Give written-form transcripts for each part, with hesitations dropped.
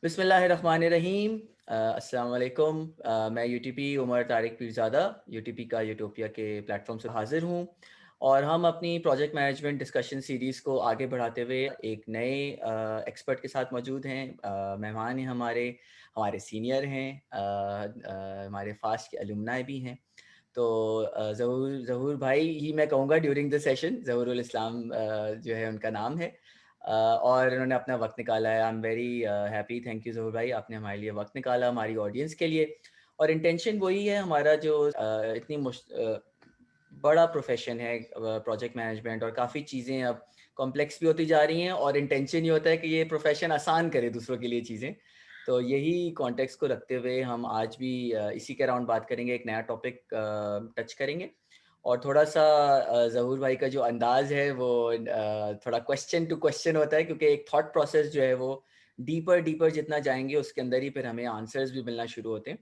बिस्मिल्लाहिर्रहमानिर्रहीम। अस्सलाम वालेकुम। मैं यूटीपी उमर तारिक पीरज़ादा यूटीपी का यूटोपिया के प्लेटफॉर्म से हाज़िर हूँ और हम अपनी प्रोजेक्ट मैनेजमेंट डिस्कशन सीरीज़ को आगे बढ़ाते हुए एक नए एक्सपर्ट के साथ मौजूद हैं। मेहमान हैं हमारे हमारे सीनियर हैं, हमारे फास्ट के अलुमनाई भी हैं। तो ज़हूर ज़हूर भाई ही मैं कहूँगा ड्यूरिंग द सेशन, ज़हूरुल इस्लाम जो है उनका नाम है। और उन्होंने अपना वक्त निकाला है। I am very happy, thank you Zahoor भाई, आपने हमारे लिए वक्त निकाला हमारी ऑडियंस के लिए। और इंटेंशन वही है हमारा जो इतनी बड़ा प्रोफेशन है प्रोजेक्ट मैनेजमेंट, और काफ़ी चीज़ें अब कॉम्प्लेक्स भी होती जा रही हैं और इंटेंशन ये होता है कि ये प्रोफेशन आसान करे दूसरों के लिए चीज़ें। तो यही कॉन्टेक्स्ट को रखते हुए हम आज भी इसी के अराउंड बात करेंगे, एक नया टॉपिक टच करेंगे। और थोड़ा-सा ज़हूर भाई का जो अंदाज़ है वो थोड़ा क्वेश्चन टू क्वेश्चन होता है, क्योंकि एक थॉट प्रोसेस जो है वो डीपर डीपर जितना जाएँगे उसके अंदर ही फिर हमें आंसर्स भी मिलना शुरू होते हैं।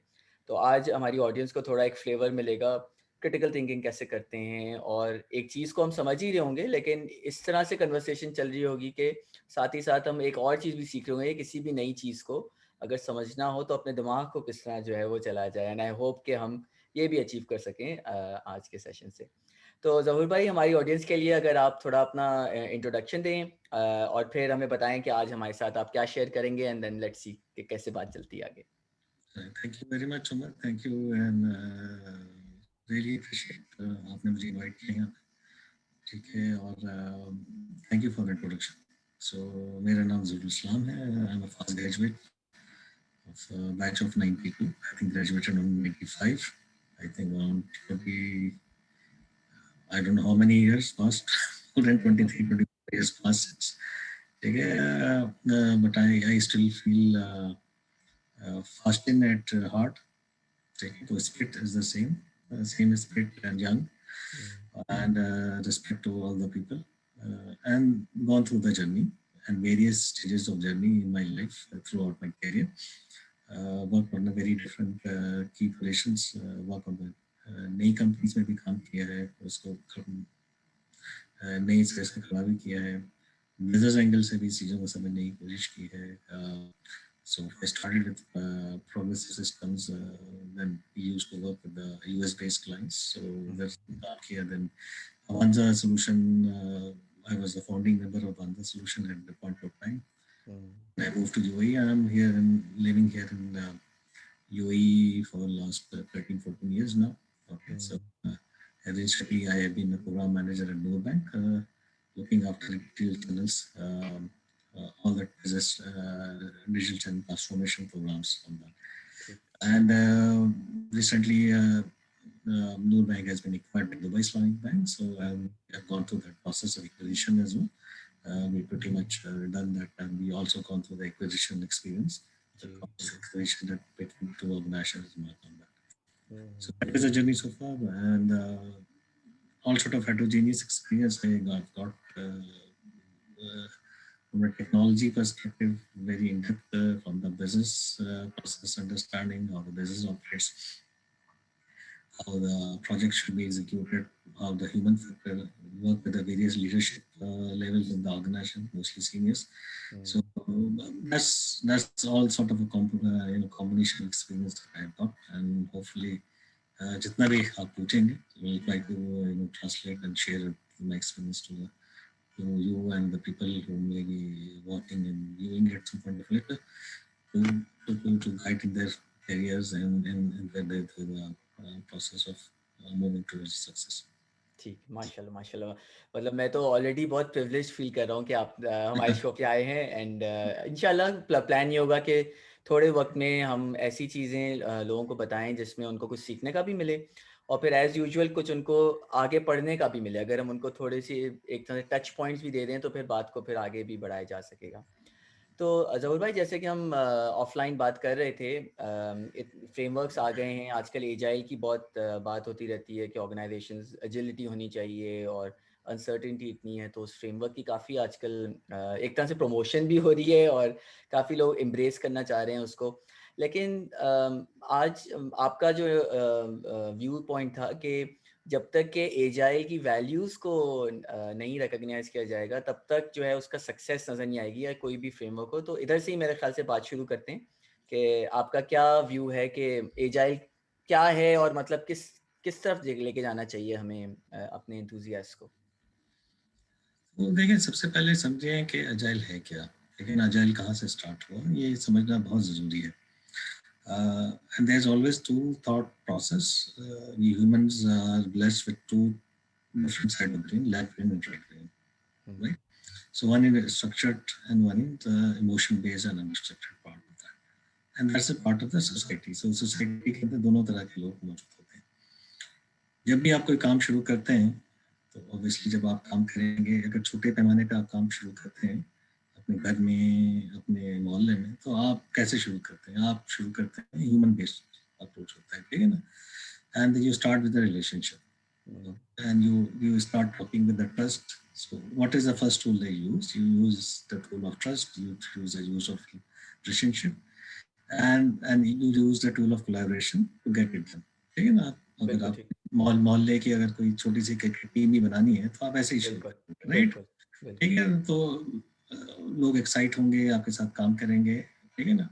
तो आज हमारी ऑडियंस को थोड़ा एक फ्लेवर मिलेगा क्रिटिकल थिंकिंग कैसे करते हैं, और एक चीज़ को हम समझ ही रहे होंगे लेकिन इस तरह से कन्वर्सेशन चल रही होगी कि साथ ही साथ हम एक और चीज़ भी सीख रहे होंगे, किसी भी नई चीज़ को अगर समझना हो तो अपने दिमाग को किस तरह जो है वो चलाया जाए। एंड आई होप कि हम ये भी अचीव कर सकें आज के सेशन से। तो ज़हूर भाई, हमारी ऑडियंस के लिए अगर आप थोड़ा अपना इंट्रोडक्शन दें और फिर हमें बताएं कि आज हमारे साथ आप क्या शेयर करेंगे, एंड देन लेट्स सी कि कैसे बात चलती है आगे। Thank you very much Umar, thank you and really appreciate आपने मुझे इनवाइट किया यहाँ पे। ठीक है, और thank you for introduction. So मेरा नाम ज़ुल इस्लाम है। I am a fast graduate of batch of 92. I think graduated in 95. I think around 20, I don't know how many years passed, more than 23, 24 years passed since. Okay, but I still feel fasting at heart. Okay, the spirit is the same spirit and young, and respect to all the people, and gone through the journey and various stages of journey in my life throughout my career. Work on a very different key positions, work on the नई companies में भी काम किया है, उसको नई तरह से खड़ा भी किया है, बिजनेस एंगल से भी चीज़ों को समझने की कोशिश की है. So I started with Progressive Systems, then we used to work with the US based clients. So that's here. Then Avanza Solution, I was the founding member of Avanza Solution at the point of time. I moved to UAE. I'm here and living here in UAE for the last 13, 14 years now. Okay, so recently I have been a program manager at Noor Bank, looking after retail channels, all the business digital channel transformation programs on that. And recently, Noor Bank has been acquired by Dubai Islamic Bank, so I've gone through that process of acquisition as well. We pretty much done that, and we also gone through the acquisition experience, the acquisition that between two organizations on that. So that is a journey so far, and all sort of heterogeneous experience I got from a technology perspective, very in depth from the business process understanding, how the business operates, how the project should be executed, how the human factor work with the various leadership levels in the organization, mostly seniors. So that's all sort of a combination experience that I've got, and hopefully जितना भी आप पूछेंगे, we'll try to translate and share my experience to you and the people who may be watching and viewing at some point of later to guide in their careers and through the process of moving towards success. ठीक, माशाल्लाह माशाल्लाह। मतलब मैं तो already बहुत privileged feel कर रहा हूँ कि आप हमारे शो पे आए हैं, एंड इंशाल्लाह प्लान ये होगा कि थोड़े वक्त में हम ऐसी चीज़ें लोगों को बताएं जिसमें उनको कुछ सीखने का भी मिले, और फिर एज़ यूजुअल कुछ उनको आगे पढ़ने का भी मिले। अगर हम उनको थोड़ी सी एक तरह से टच पॉइंट्स भी दे दें तो फिर बात को फिर आगे भी बढ़ाया जा सकेगा। तो ज़हूर भाई, जैसे कि हम ऑफ़लाइन बात कर रहे थे, फ्रेमवर्क्स आ गए हैं आजकल। एजाइल की बहुत बात होती रहती है कि ऑर्गेनाइजेशंस एजिलिटी होनी चाहिए, और अनसर्टेनिटी इतनी है, तो उस फ्रेमवर्क की काफ़ी आजकल एक तरह से प्रमोशन भी हो रही है और काफ़ी लोग एम्ब्रेस करना चाह रहे हैं उसको। लेकिन आज आपका जो व्यू पॉइंट था कि जब तक के एजाइल की वैल्यूज को नहीं रिकॉग्नाइज किया जाएगा तब तक जो है उसका सक्सेस नजर नहीं आएगी या कोई भी फ्रेमवर्क हो। तो इधर से ही मेरे ख्याल से बात शुरू करते हैं कि आपका क्या व्यू है कि एजाइल क्या है और मतलब किस किस तरफ लेके जाना चाहिए हमें अपने एंथुजियास्ट को। तो देखिए, सबसे पहले समझें कि अजाइल है क्या, लेकिन अजाइल कहाँ से स्टार्ट हुआ ये समझना बहुत ज़रूरी है। And there's always two thought process. We humans are blessed with two different side of brain, left brain and right brain, right? So one is structured and one is the emotion based and unstructured part of that. And that's a part of the society. So society के अंदर दोनों तरह के लोग मौजूद होते हैं। जब भी आप कोई काम शुरू करते हैं तो ऑब्वियसली जब आप काम करेंगे, अगर छोटे पैमाने पे आप काम शुरू करते हैं अपने घर में, अपने मोहल्ले में, तो आप कैसे शुरू करते हैं? आप शुरू करते हैं ह्यूमन बेस्ड अप्रोच होता है, ठीक है ना? And you start with the relationship and you start talking with the trust. So what is the first tool they use? You use the tool of trust, you use the use of relationship and you use the tool of collaboration to get it done, ठीक है ना? अगर आप मोहल्ले की अगर कोई छोटी सी टीम ही बनानी है तो आप ऐसे ही शुरू करेंगे, राइट? ठीक है, तो लोग एक्साइट होंगे, आपके साथ काम करेंगे, ठीक है ना?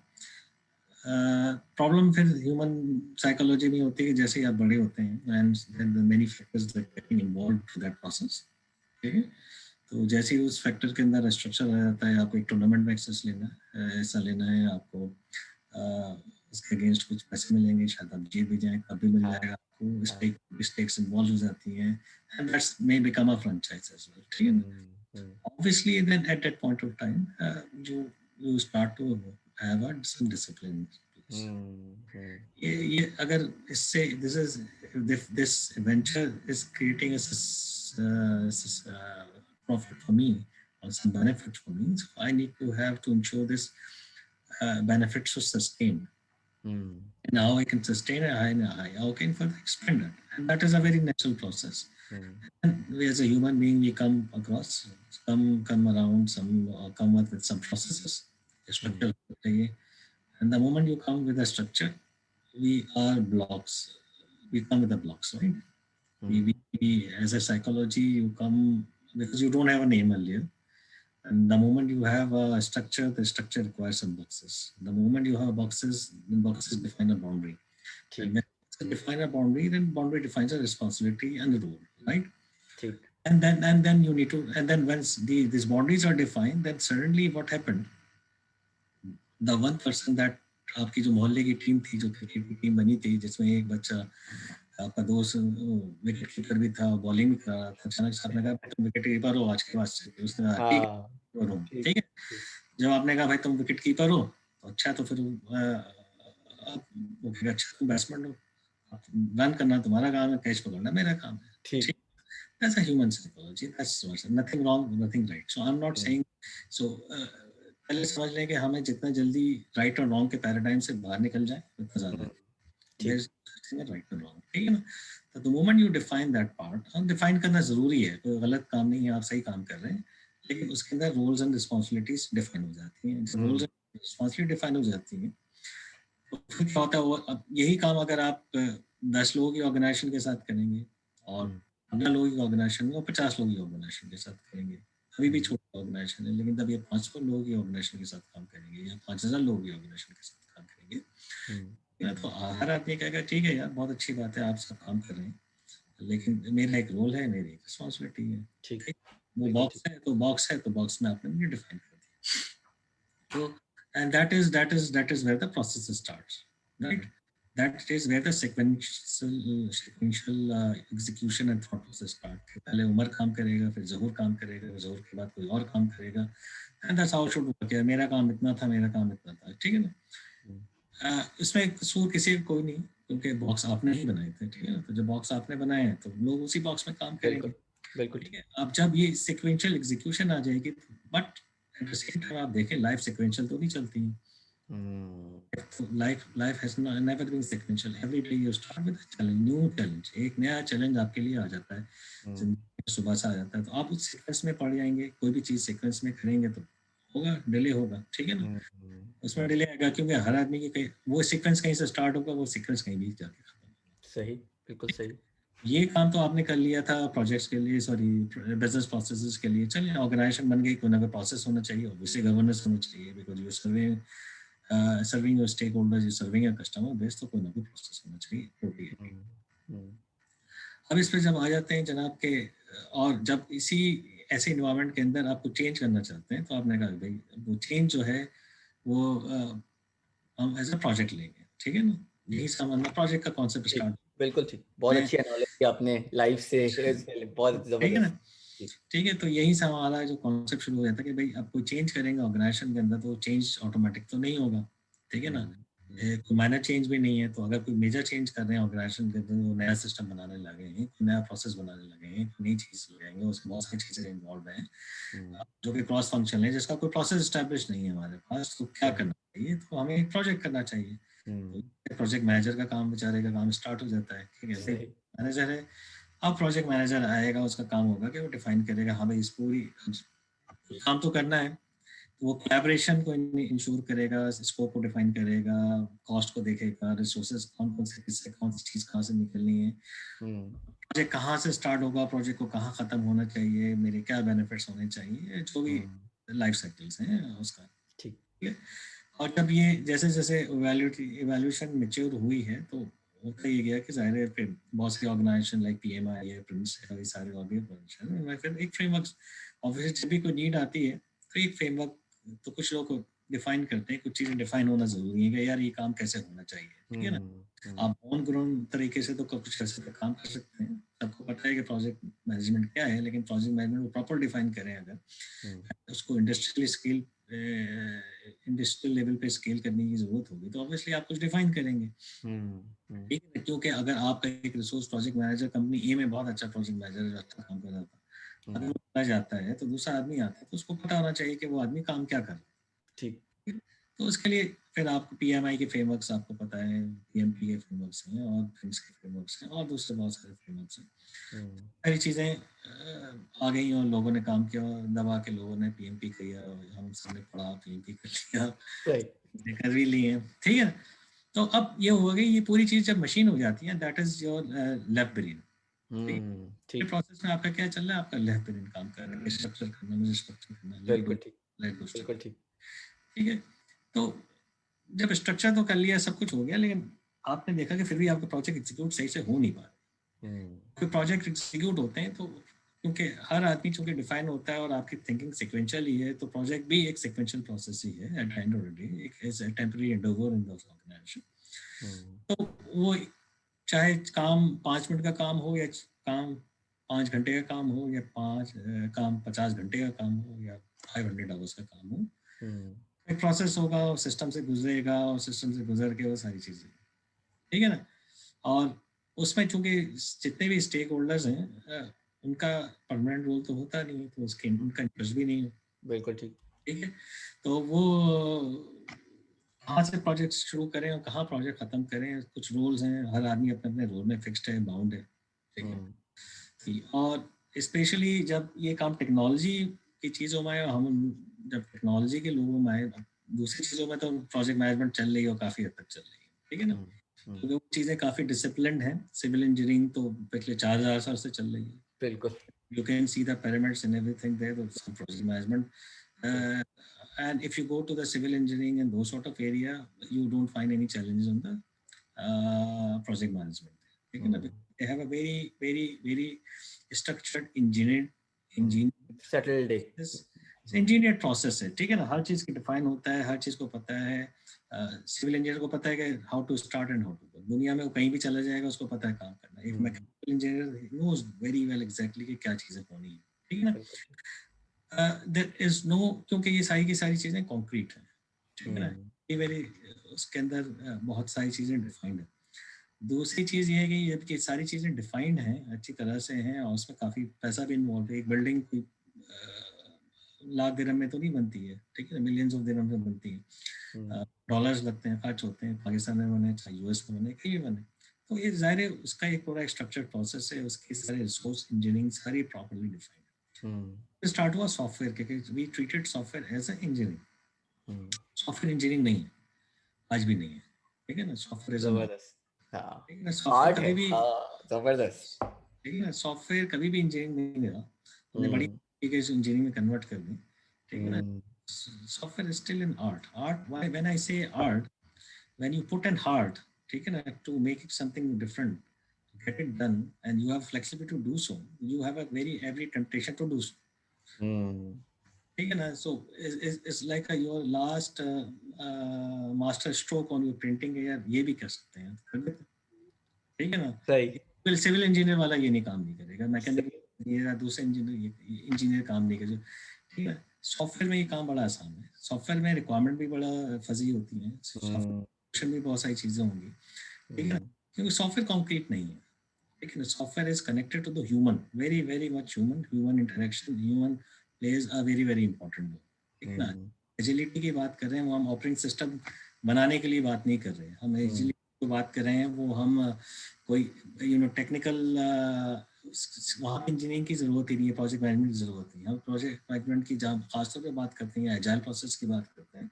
प्रॉब्लम फिर ह्यूमन साइकोलॉजी में होती है कि जैसे ही आप बड़े होते हैं and many factors that getting involved to that process, ठीक है? तो जैसे ही उस फैक्टर के अंदर स्ट्रक्चर आ जाता है, आपको एक टूर्नामेंट में एक्सेस लेना है, ऐसा लेना है आपको, उसके अगेंस्ट कुछ पैसे मिलेंगे, शायद आप जीत भी जाएं, कभी मिल जाएगा आपको, स्टेक्स इन्वॉल्व हो जाती हैं and that's may become a franchise as well, ठीक है ना? Obviously then at that point of time you start to have some discipline. ये अगर इससे this venture is creating a profit for me or some benefit for me, so I need to have to ensure this benefits are sustained. And how I can sustain it, how can further expand it, and that is a very natural process. And we as a human being, we come across, come around, come up with some processes, structure. And the moment you come with a structure, we are blocks. We come with the blocks, right? We as a psychology, you come because you don't have a name earlier. And the moment you have a structure, the structure requires some boxes. The moment you have boxes, then boxes define a boundary. And when boxes define a boundary, then boundary defines a responsibility and a role, right? And then you need to, and then once these boundaries are defined, then suddenly what happened? The one person that आपकी जो मोहल्ले की team थी, जो cricket की team बनी थी, जिसमें एक बच्चा आपका दोस्त विकेट कीपर भी था, बॉलिंग भी कर रहा था, अचानक से आपने कहा तुम विकेट कीपर हो आज के बाद से, उसने कहा ठीक है। जब आपने कहा भाई तुम विकेट कीपर हो तो अच्छा, तो फिर वो कहेगा अच्छा तुम बैट्समैन हो, रन करना तुम्हारा काम है, कैच पकड़ना मेरा काम है, ठीक। That's a human psychology. That's nothing wrong, nothing right. So I'm not saying so. पहले समझ लें कि हमें जितना जल्दी राइट और रॉन्ग के पैराडाइम से बाहर निकल जाए उतना ज़्यादा राइट और रॉन्ग, ठीक है ना? तो the moment you define that part, और डिफाइन करना ज़रूरी है, कोई गलत काम नहीं है, आप सही काम कर रहे हैं, लेकिन उसके अंदर रोल्स एंड रिस्पॉन्सिबिलिटीज डिफाइन हो जाती हैं। रोल्स एंड रिस्पॉन्सिबिलिटी डिफाइन हो जाती हैं तो फिर क्या होता है, वो यही काम अगर आप 10 लोगों की ऑर्गेनाइजेशन के साथ करेंगे और 15 लोगों की ऑर्गेनाइजेशन में 50 लोगों की ऑर्गेनाइजेशन के साथ करेंगे, अभी भी छोटा ऑर्गेनाइजेशन है, लेकिन तब ये 500 लोगों की ऑर्गेनाइजेशन के साथ काम करेंगे या 5000 लोगों की ऑर्गेनाइजेशन के साथ काम करेंगे, तो हर आदमी कहेगा ठीक है यार, बहुत अच्छी बात है, आप सब काम कर रहे हैं, लेकिन मेरा एक रोल है, मेरी एक रिस्पॉन्सिबिलिटी है, ठीक। वो बॉक्स है तो बॉक्स है, तो बॉक्स में आपने मुझे डिफाइन कर दिया। तो and that is where the process starts, right? That is where the sequential execution and thought process start. पहले उमर काम करेगा, फिर ज़हूर काम करेगा, ज़हूर के बाद कोई और काम करेगा, and that's how it should work. मेरा काम इतना था, मेरा काम इतना था, ठीक है ना? इसमें कसूर किसी का कोई नहीं, क्योंकि बॉक्स आपने ही बनाए थे, ठीक है ना? तो जब बॉक्स आपने बनाए हैं तो लोग उसी बॉक्स में काम करेंगे, बिल्कुल ठीक है। अब जब ये sequential execution आ जाएगी, but at the same time आप देखें लाइफ sequential तो नहीं चलती है। Life has never been sequential. Every day you start with a challenge, new challenge. एक नया चैलेंज आपके लिए आ जाता है, सुबह से आ जाता है, तो आप उस सीक्वेंस में पड़ जाएंगे। कोई भी चीज सीक्वेंस में करेंगे तो होगा, डिले होगा, ठीक है ना? उसमें डिले आएगा क्योंकि हर आदमी की वो सीक्वेंस कहीं से स्टार्ट होगा, वो सीक्वेंस कहीं भी जाके खत्म होगा। सही, बिल्कुल सही। ये काम तो आपने कर लिया था प्रोजेक्ट्स के लिए, सॉरी बिजनेस प्रोसेसेस के लिए, चलिए ऑर्गेनाइजेशन बन गई, कोई ना कोई प्रोसेस होना चाहिए, ऑब्वियसली गवर्नेंस होना चाहिए, because you serving your stakeholders, you serving your customer base, तो कोई ना कोई प्रोसेस होना चाहिए, टोटली एग्री। हम्म, अब इस पर जब आ जाते हैं जनाब के, और जब इसी ऐसे इन्वायरमेंट के अंदर आपको चेंज करना चाहते हैं, तो आपने कहा भाई वो चेंज जो है वो हम एज अ प्रोजेक्ट लेंगे, ठीक है ना, यही समझना प्रोजेक्ट का कॉन्सेप्ट ठीक, स्टार्ट बिल्कुल ठीक, बहुत में, अच्छी एनालॉजी आपने लाइफ से बहुत ठीक है ना, जबरदस्त। जी, ठीक है, तो यही सब हमारा जो कॉन्सेप्ट शुरू हो जाता है कि भाई अब कोई चेंज करेंगे ऑर्गेनाइजेशन के अंदर, तो चेंज ऑटोमेटिक तो नहीं होगा, ठीक है ना, हम्म, हम्म, कोई माइनर चेंज भी नहीं है, तो अगर कोई मेजर चेंज कर रहे हैं ऑर्गेनाइजेशन के अंदर, वो नया सिस्टम बनाने लगे हैं, कोई नया प्रोसेस बनाने लगे हैं, कोई नई चीज लगाएंगे, उसमें बहुत सारी चीजें इन्वॉल्व हैं हम्म, जो कि क्रॉस फंक्शन है, जिसका कोई प्रोसेस स्टैब्लिश नहीं है हमारे पास, तो क्या सही, करना चाहिए, तो हमें एक प्रोजेक्ट करना चाहिए, हम्म, तो प्रोजेक्ट मैनेजर का काम, बेचारे का काम स्टार्ट हो जाता है, ठीक है भाई, सही, मैनेजर है, अब प्रोजेक्ट मैनेजर आएगा, उसका काम होगा कि वो डिफाइन करेगा, हाँ भाई इस पूरी काम तो करना है, तो वो कोलैबोरेशन को इंश्योर करेगा, स्कोप को डिफाइन करेगा, कॉस्ट को देखेगा, रिसोर्सेज कौन कौन से, किससे कौन सी चीज़ कहाँ से निकलनी है, हम्म, प्रोजेक्ट कहाँ से स्टार्ट होगा, प्रोजेक्ट को कहाँ खत्म होना चाहिए, मेरे क्या बेनिफिट्स होने चाहिए, जो भी हम्म, लाइफ साइकिल्स हैं उसका, ठीक, ठीक है। और जब ये जैसे जैसे इवैल्यूएशन मेच्योर हुई है, तो होता ये गया कि ज़ाहिर है फिर बहुत सी ऑर्गेनाइजेशन लाइक पीएमआई है, प्रिंस है, ये सारे ऑर्गेनाइजेशन में फिर एक फ्रेमवर्क, ऑब्वियसली जब भी कोई नीड आती है तो एक फ्रेमवर्क, तो कुछ लोग डिफाइन करते हैं, कुछ चीज़ें डिफाइन होना ज़रूरी है कि यार ये काम कैसे होना चाहिए, ठीक है ना, हम्म, हम्म, आप ऑन ग्राउंड तरीके से तो कुछ कैसे तो काम कर सकते हैं, सबको पता है कि प्रोजेक्ट मैनेजमेंट क्या है, लेकिन प्रोजेक्ट मैनेजमेंट को प्रॉपर डिफाइन करें अगर, हम्म, उसको इंडस्ट्रियल लेवल पे स्केल करने की जरूरत होगी, तो ऑब्वियसली आप कुछ डिफाइन करेंगे, हम्म, हम्म, ठीक है, क्योंकि अगर आपका एक रिसोर्स प्रोजेक्ट मैनेजर कंपनी ए में बहुत अच्छा प्रोजेक्ट मैनेजर जो अच्छा काम कर रहा था, अगर वो हम्म, चला जाता है तो दूसरा आदमी आता है, तो उसको पता होना चाहिए कि वो आदमी काम क्या कर रहा है, ठीक, ठीक है? तो उसके लिए फिर आपको पीएमआई के फ्रेमवर्क्स आपको पता है, पीएमपी के फ्रेमवर्क्स हैं, और प्रिंस के फ्रेमवर्क्स हैं, और दूसरे बहुत सारे फ्रेमवर्क्स हैं, हम्म, सारी चीज़ें आ गई और लोगों ने काम किया, दबा के लोगों ने पीएमपी किया, और हम सबने पढ़ा पीएमपी कर लिया, सही, कर भी लिए, ठीक है। तो अब ये हो गई, ये पूरी चीज़ जब मशीन हो जाती है, that is your left brain, ठीक है, ठीक, प्रोसेस में आपका क्या चल रहा है, आपका लेफ्ट ब्रेन काम कर रहा है, स्ट्रक्चर करना, मुझे स्ट्रक्चर करना, बिल्कुल ठीक, लेट गो बिल्कुल स्ट्रक्चर, ठीक, ठीक है। तो जब स्ट्रक्चर तो कर लिया, सब कुछ हो गया, लेकिन आपने देखा कि फिर भी आपका प्रोजेक्ट एग्जीक्यूट सही से हो नहीं पा रहा, हम्म, कोई प्रोजेक्ट एग्जीक्यूट होते हैं तो, क्योंकि हर आदमी चूंकि डिफाइन होता है और आपकी थिंकिंग सिक्वेंशियल ही है, तो प्रोजेक्ट भी एक सिक्वेंशियल प्रोसेस ही है, at the end of the day एक is a temporary endeavour in the organisation, hmm, तो वो चाहे काम 5 मिनट का काम हो, या काम 5 घंटे का काम हो, या काम 50 घंटे का काम हो, या 500 आवर्स का काम हो, हम्म, एक प्रोसेस होगा, सिस्टम से गुजरेगा, और सिस्टम से गुजर के वो सारी चीज़ें, ठीक है ना, और उसमें चूंकि जितने भी स्टेक होल्डर्स हैं, उनका परमानेंट रोल तो होता नहीं है, तो उसके उनका इंटरेस्ट भी नहीं है, बिल्कुल ठीक, ठीक है, तो वो कहाँ से प्रोजेक्ट शुरू करें और कहाँ प्रोजेक्ट खत्म करें, कुछ रोल्स हैं, हर आदमी अपने अपने रोल में फिक्स्ड है, बाउंड है, ठीक है, हम्म, और स्पेशली जब ये काम टेक्नोलॉजी की चीज़ों में आए, हम जब टेक्नोलॉजी के लोगों में आए, दूसरी चीज़ों में तो प्रोजेक्ट मैनेजमेंट चल रही है और काफ़ी हद तक चल रही है, ठीक है ना, हम्म, हम्म, क्योंकि वो चीज़ें काफ़ी डिसिप्लिन्ड हैं, सिविल इंजीनियरिंग तो पिछले 4000 साल से चल रही है, बिल्कुल, you can see the pyramids and everything there, some project management, सही, and if you go to the civil engineering and those sort of area, you don't find any challenges on the project management, ठीक है ना, हम्म, they have a very structured engineering settled day, hmm, engineer process है, ठीक है ना, हर चीज की define होता है, हर चीज को पता है, सिविल इंजीनियर को पता है कि how to start and how to go, दुनिया में वो कहीं भी चला जाएगा, उसको पता है काम करना, एक hmm, mechanical engineer knows very well exactly कि क्या चीजें होनी है, ठीक है बिल्कुल ठीक, ना, देयर इज नो, क्योंकि ये सारी की सारी चीजें कॉन्क्रीट है, ठीक है ना, हम्म, ये मेरी उसके अंदर बहुत सारी चीजें डिफाइंड है, दूसरी चीज ये है कि ये सारी चीजें डिफाइंड हैं, अच्छी तरह से हैं, और उसमें काफी पैसा भी इन्वॉल्व है, एक बिल्डिंग कोई लाख दिरहम में तो नहीं बनती है, ठीक है, मिलियंस ऑफ दिरहम में बनती है, हम्म, डॉलर्स लगते हैं, खर्च होते हैं, पाकिस्तान में बने चाहे यूएस में बने, कहीं भी बने, तो ये जाहिर है उसका एक पूरा स्ट्रक्चर प्रोसेस है, उसके सारे रिसोर्स इंजीनियरिंग सारी प्रॉपर्ली डिफाइंड हम्म, है, स्टार्ट हुआ सॉफ्टवेयर के, we treated software as a engineering, hmm, software engineering नहीं है, आज भी नहीं है, ठीक है ना, सॉफ्टवेयर इज एन आर्ट, जबरदस्त, हाँ, ठीक है ना, सॉफ्टवेयर आर्ट है, कभी भी हाँ, जबरदस्त। ठीक है ना, सॉफ्टवेयर कभी भी इंजीनियरिंग नहीं रहा, तुमने बड़ी इंजीनियरिंग में कन्वर्ट कर दी, ठीक है ना, software is still in art. Art, when I से art, when you put in heart, ठीक है ना, to make it something different, to get it done, and you have flexibility to do so, you have a very every temptation to do so, ठीक है ना, so is like a your last master stroke on your printing है यार, ये भी कर सकते हैं, कर देते हैं, ठीक है ना, सही। सिविल इंजीनियर वाला ये नहीं काम नहीं करेगा, मैकेनिकल इंजीनियर या दूसरे इंजीनियर काम नहीं करेगा, ठीक है। सॉफ्टवेयर में ये काम बड़ा आसान है, सॉफ्टवेयर में रिक्वायरमेंट भी बड़ा फजी होती है, सॉफ्टवेयर में बहुत सारी चीजें होंगी, ठीक है, क्योंकि सॉफ्टवेयर कॉन्क्रीट नहीं है, ठीक है ना, software is connected to the human, very very much human interaction, human plays a very very important role, ठीक है ना। एजिलिटी की बात कर रहे हैं, वो हम ऑपरेटिंग सिस्टम बनाने के लिए बात नहीं कर रहे हैं, हम एजिलिटी की बात कर रहे हैं, वो हम कोई टेक्निकल वहाँ पे इंजीनियरिंग की जरूरत ही नहीं है, प्रोजेक्ट मैनेजमेंट की जरूरत नहीं है। हम प्रोजेक्ट मैनेजमेंट की जहाँ खासतौर पे बात करते हैं, एजाइल प्रोसेस की बात करते हैं,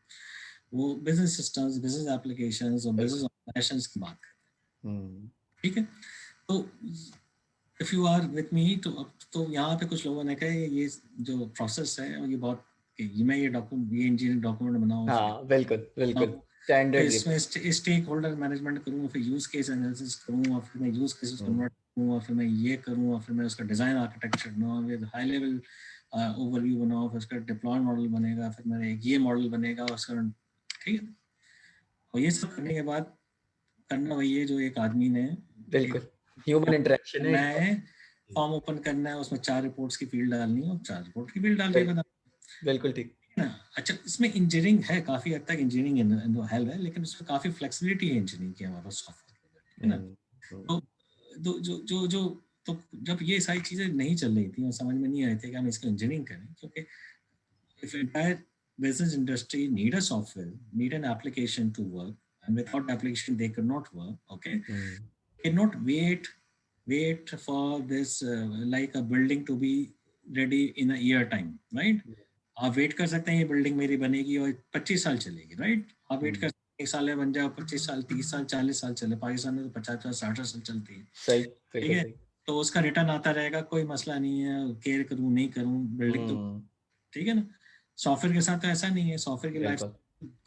वो बिजनेस सिस्टम्स, बिजनेस एप्लीकेशंस और बिजनेस ऑपरेशंस की बात करते हैं, ठीक है। तो if you are with me, तो यहाँ पे कुछ लोगों ने कहा ये जो प्रोसेस है और ये बहुत, मैं ये डॉक्यूमेंट, ये इंजीनियरिंग डॉक्यूमेंट बनाऊँ, हाँ बिल्कुल बिल्कुल, स्टैंडर्ड, इसमें स्टेक होल्डर मैनेजमेंट करूँ, फिर यूज केस एनालिसिस करूँ, और फिर मैं यूज केसेस कन्वर्ट करूँ, और फिर मैं ये करूँ, और फिर मैं उसका डिजाइन आर्किटेक्चर बनाऊँ, फिर हाई लेवल ओवरव्यू बनाऊँ, फिर उसका डिप्लॉय मॉडल बनेगा, फिर मेरा एक ये मॉडल बनेगा उसका, ठीक है। और ये सब करने के बाद करना वही है जो एक आदमी ने, बिल्कुल ह्यूमन इंटरेक्शन है, फॉर्म ओपन करना है, उसमें 4 रिपोर्ट्स की फील्ड डालनी है, और 4 रिपोर्ट की फील्ड डाल के बता, बिल्कुल ठीक ना। अच्छा, इसमें इंजीनियरिंग है, काफी हद तक इंजीनियरिंग हेल्प है, लेकिन उसमें काफी फ्लेक्सिबिलिटी है इंजीनियरिंग की हमारे पास सॉफ्टवेयर, है ना। तो जो जो जो तो जब ये सारी चीजें नहीं चल रही थी और समझ में नहीं आए थे कि हम इसको इंजीनियरिंग करें, क्योंकि if entire business industry need a software, need an application to work, and without application they could not work, okay, cannot wait for this like a building to be ready in a year time, right? आप wait कर सकते हैं ये building मेरी बनेगी और 25 साल चलेगी, राइट? आप वेट कर सकते हैं 1 साल में बन जाए, 25 साल, 30 साल, 40 साल चले, पाकिस्तान में तो 50 60 साल चलती है, सही, ठीक है। तो उसका रिटर्न आता रहेगा, कोई मसला नहीं है, केयर करूँ नहीं करूँ, बिल्डिंग तो, ठीक है ना। सॉफ्टवेयर के साथ तो ऐसा नहीं है, सॉफ्टवेयर की लाइफ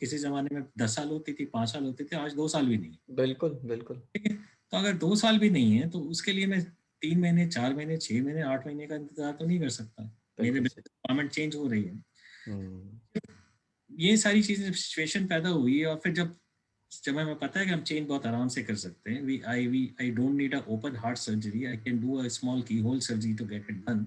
किसी जमाने में 10 साल होती थी, 5 साल होती थी, आज 2 साल भी नहीं है, बिल्कुल बिल्कुल, ठीक है। तो अगर 2 साल भी नहीं है तो उसके लिए मैं 3 महीने, 4 महीने, 6 महीने, 8 महीने का इंतजार तो नहीं कर सकता, मेरे रिक्वायरमेंट चेंज हो रही है। ये सारी चीजें सिचुएशन पैदा हुई, और फिर जब हमें पता है कि हम चेंज बहुत आराम से कर सकते हैं, I don't need a open heart surgery, I can do a small keyhole surgery to get it done,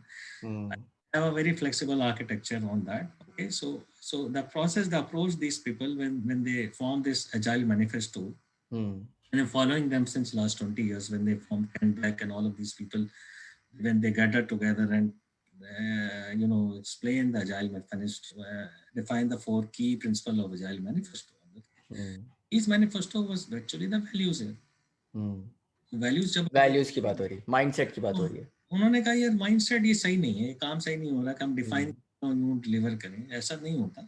I have a very flexible architecture on that, okay. So the process, the approach, these people when they form this agile manifesto, and I'm following them since last 20 years, when they formed Ken Beck and all of these people, when they gathered together and explain the agile manifesto, define the 4 key principles of agile manifesto. His manifesto was actually the values here. Values की बात हो रही है, mindset की बात हो रही है। उन्होंने कहा यार माइंडसेट ये सही नहीं है, काम सही नहीं हो रहा कि हम डिफाइन डिलीवर करें, ऐसा नहीं होता।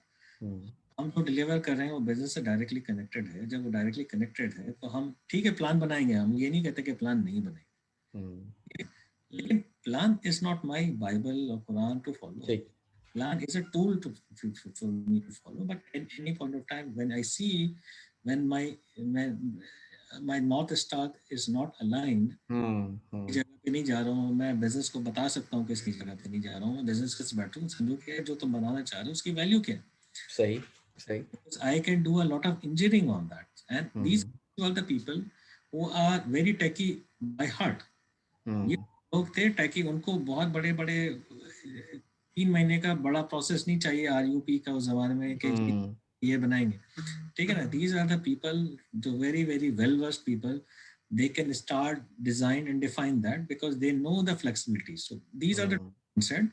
हम जो डिलीवर कर रहे हैं वो बिजनेस से डायरेक्टली कनेक्टेड है, जब वो डायरेक्टली कनेक्टेड है तो हम ठीक है प्लान बनाएंगे, हम ये नहीं कहते कि प्लान नहीं बनाएंगे, लेकिन plan is not my Bible और Quran to follow, plan is a tool to for me to follow, but at any point of time when I see, when my north star is not aligned, जगह पे नहीं जा रहा हूँ, मैं business को बता सकता हूँ किसकी जगह पे नहीं जा रहा हूँ, बिजनेस के बैठू समझो क्या है जो तुम बनाना चाह रहे हो उसकी वैल्यू क्या है, सही सही, I can do a lot of engineering on that, and these are the people who are very techy by heart. ये लोग थे techy, उनको बहुत बड़े बड़े 3 महीने का बड़ा प्रोसेस नहीं चाहिए RUP का उस जमाने में कि ये बनाएंगे, ठीक है ना। These are the people, the very very well versed people, they can start design and define that because they know the flexibility. So these are the mindset.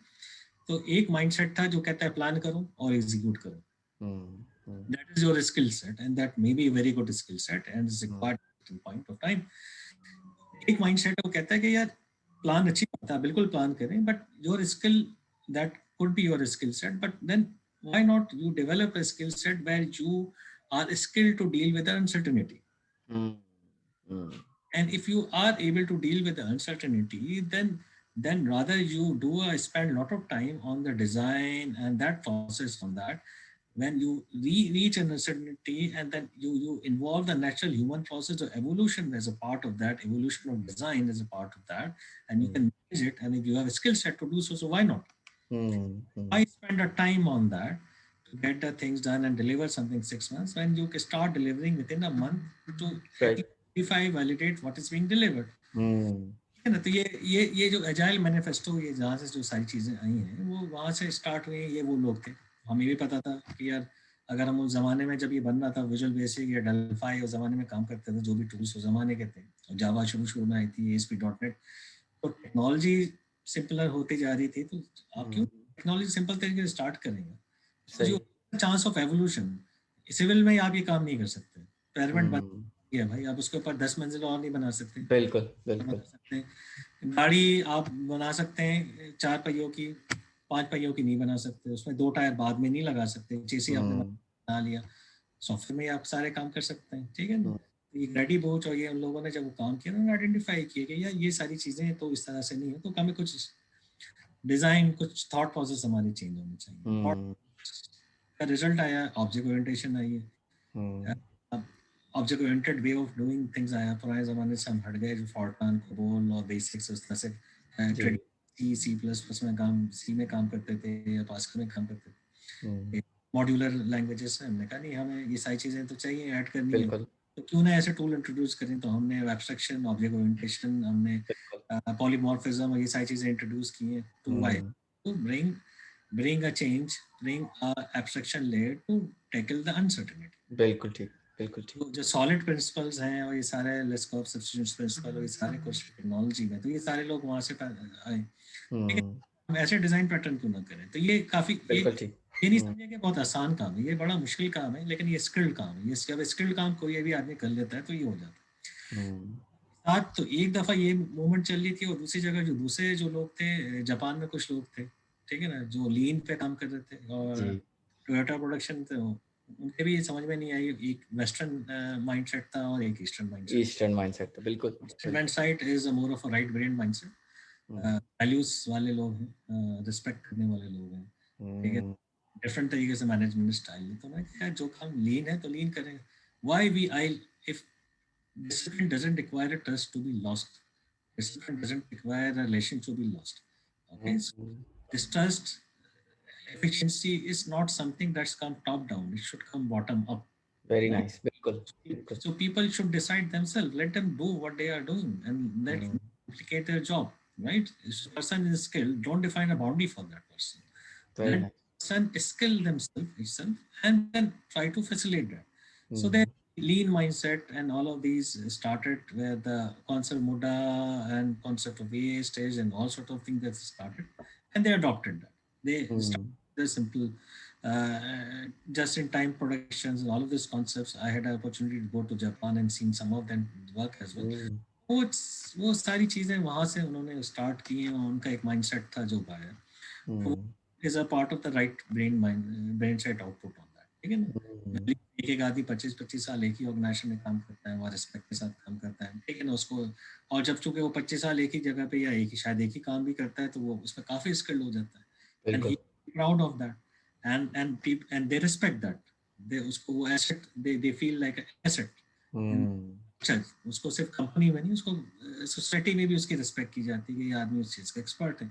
तो एक mindset था जो कहता है प्लान करो और एग्जीक्यूट करो, that is your skill set and that may be a very good skill set and is required at a point of time. एक mindset है वो कहता है कि यार प्लान अच्छी बात है, बिल्कुल प्लान करें, but your skill, that could be your skill set, but then why not you develop a skill set where you are skilled to deal with the uncertainty. And if you are able to deal with the uncertainty, then rather you do spend a lot of time on the design and that process on that. When you reach an uncertainty, and then you involve the natural human process of evolution as a part of that, evolution of design as a part of that, and you can manage it, and if you have a skill set to do so, so why not? I spend a time on that to get the things done and deliver something 6 months, when you can start delivering within a month to at least verify, validate what is being delivered. है ना? तो ये जो agile manifesto, ये जहाँ से जो सारी चीज़ें आई हैं, वो वहाँ से स्टार्ट हुई। ये वो लोग थे, हमें भी पता था कि यार अगर हम उस ज़माने में जब ये बन रहा था, विजुअल बेसिक या डेल्फाई उस ज़माने में काम करते थे, जो भी टूल्स उस ज़माने के थे, जावा शुरू में आई थी, ASP.NET, तो टेक्नोलॉजी सिंपलर होती जा रही थी, तो आप क्यों टेक्नोलॉजी सिंपल तरीके से स्टार्ट करेंगे? जो चांस ऑफ एवोल्यूशन, सिविल में आप ये काम नहीं कर सकते, पैरमेंट बन है भाई, आप उसके ऊपर 10 मंजिल और नहीं बना सकते। बिल्कुल बना सकते हैं, गाड़ी आप बना सकते हैं 4 पहियों की, 5 पहियों की नहीं बना सकते, उसमें 2 टायर बाद में नहीं लगा सकते, चेसी आपने बना लिया, सॉफ्टवेयर में आप सारे काम कर सकते हैं, ठीक है ना? ये ग्रेडी बोच और ये उन लोगों ने जब वो काम किया, उन्होंने आइडेंटिफाई किया कि यार ये सारी चीजें तो इस तरह से नहीं है, तो हमें कुछ डिजाइन, कुछ थॉट प्रोसेस हमारी चेंज होनी चाहिए। का रिजल्ट आया, ऑब्जेक्ट ओरिएंटेशन आई है, object oriented way of doing things आया। पुराने जमाने से हम हट गए, जो फॉरट्रान, कोबोल और बेसिक्स उस तरह से C++ में काम, सी में काम करते थे या पास्कल में काम करते थे, मॉड्यूलर लैंग्वेजेस है। हमने कहा नहीं, हमें ये सारी चीज़ें तो चाहिए, ऐड करनी है, तो क्यों ना ऐसे टूल इंट्रोड्यूस करें। तो हमने एब्स्ट्रैक्शन, ऑब्जेक्ट ओरिएंटेशन, हमने पॉलीमॉर्फिज्म और ये सारी चीज़ें इंट्रोड्यूस की हैं। To why? To bring a change, bring a abstraction layer to tackle the uncertainty. बिल्कुल ठीक, बिल्कुल ठीक। तो जो सॉलिड प्रिंसिपल्स हैं और ये सारे लेस्कोव सब्स्टिट्यूशन प्रिंसिपल और ये सारे कुछ टेक्नोलॉजी में, तो ये सारे लोग वहाँ से आए। हम ऐसे डिजाइन पैटर्न क्यों ना करें? तो ये काफी, ये नहीं समझे कि बहुत आसान काम है, ये बड़ा मुश्किल काम है, लेकिन ये स्किल्ड काम है। ये जब स्किल्ड काम कोई भी आदमी कर लेता है तो ये हो जाता है। साथ तो एक दफा ये मूवमेंट चल रही थी, और दूसरी जगह जो दूसरे जो लोग थे, जापान में कुछ लोग थे, ठीक है ना, जो लीन पे काम कर रहे थे, और टोयोटा प्रोडक्शन थे, उनके भी समझ में नहीं आई। एक वेस्टर्न माइंडसेट था और एक ईस्टर्न माइंडसेट था। बिल्कुल, eastern mindset is more of a right brain mindset, values वाले लोग हैं, रिस्पेक्ट करने वाले लोग हैं, ठीक है, डिफरेंट तरीके से मैनेजमेंट स्टाइल है। तो मैं क्या, जो काम लीन है तो लीन करें। Why we I if discipline doesn't require a trust to be lost. Discipline doesn't require a relation to be lost. Okay, so this trust, efficiency is not something that's come top down. It should come bottom up. Very nice. Bilkul. So people should decide themselves. Let them do what they are doing and let them complicate their job. Right? If a person is skilled, don't define a boundary for that person. Very let nice. person skill themselves and then try to facilitate that. So then lean mindset and all of these started, where the concept Muda and concept of wastage and all sort of things that started, and they adopted that. They started the simple just-in-time productions and all of these concepts. I had an opportunity to go to Japan and seen some of them work as well. वो सारी चीजें वहां से उन्होंने start की हैं, उनका एक माइंडसेट था जो पाया, is a part of the right brain set output on that, ठीक है ना। एक आदमी 25 साल एक ही ऑर्गेनाइजेशन में काम करता है, वो रिस्पेक्ट के साथ काम करता है, ठीक है ना, उसको, और जब चूंकि वो 25 साल एक ही जगह पे या शायद एक ही काम भी करता है, तो वो उसमें काफी स्किल्ड हो जाता है, and he proud of that, and they respect that, they उसको वो asset, they feel like asset. अच्छा, उसको सिर्फ कंपनी में नहीं, उसको सोसाइटी में भी उसकी रिस्पेक्ट की जाती है कि ये आदमी उस चीज का एक्सपर्ट है,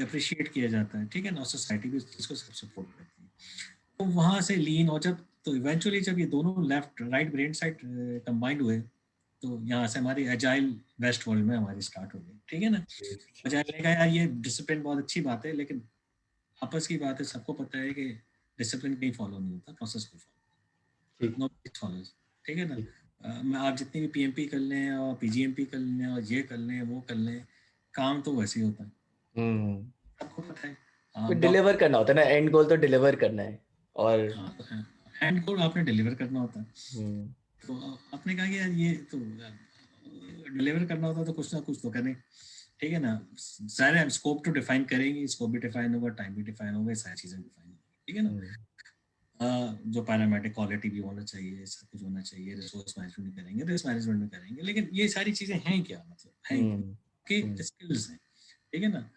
अप्रिशिएट किया जाता है, ठीक है ना, सोसाइटी भी उस चीज को सपोर्ट करती है। तो वहां से लीन हो, जब तो इवेंचुअली जब ये दोनों left right brain side combined हुए, तो यहाँ से हमारी एजाइल वेस्ट वर्ल्ड में हमारी स्टार्ट हो गई, ठीक है ना। एजाइल ने कहा यार ये डिसिप्लिन बहुत अच्छी बात है, लेकिन आपस की बात है, सबको पता है कि डिसिप्लिन कहीं फॉलो नहीं होता, प्रोसेस को फॉलो, ठीक है ना। आप जितनी भी PMP कर लें और PGMP कर लें और ये कर लें वो कर लें, काम तो वैसे ही होता है, सबको पता है। डिलीवर करना होता है ना, एंड गोल तो डिलीवर करना है, और एंड गोल आपने डिलीवर करना होता है। तो आपने कहा कि यार ये तो डिलीवर करना होता है, तो कुछ ना कुछ तो करें, ठीक है ना। सारे स्कोप तो डिफाइन करेंगे, स्कोप भी डिफाइन होगा, टाइम भी डिफाइन होगा, सारी चीजें डिफाइन होगी, ठीक है ना। जो पैरामेडिक क्वालिटी भी होना चाहिए, सब कुछ होना चाहिए, रिसोर्स मैनेजमेंट भी करेंगे, रिस्क मैनेजमेंट भी करेंगे, लेकिन ये सारी चीज़ें हैं क्या, मतलब हैं हम्म कि हम्म स्किल्स हैं, ठीक है ना।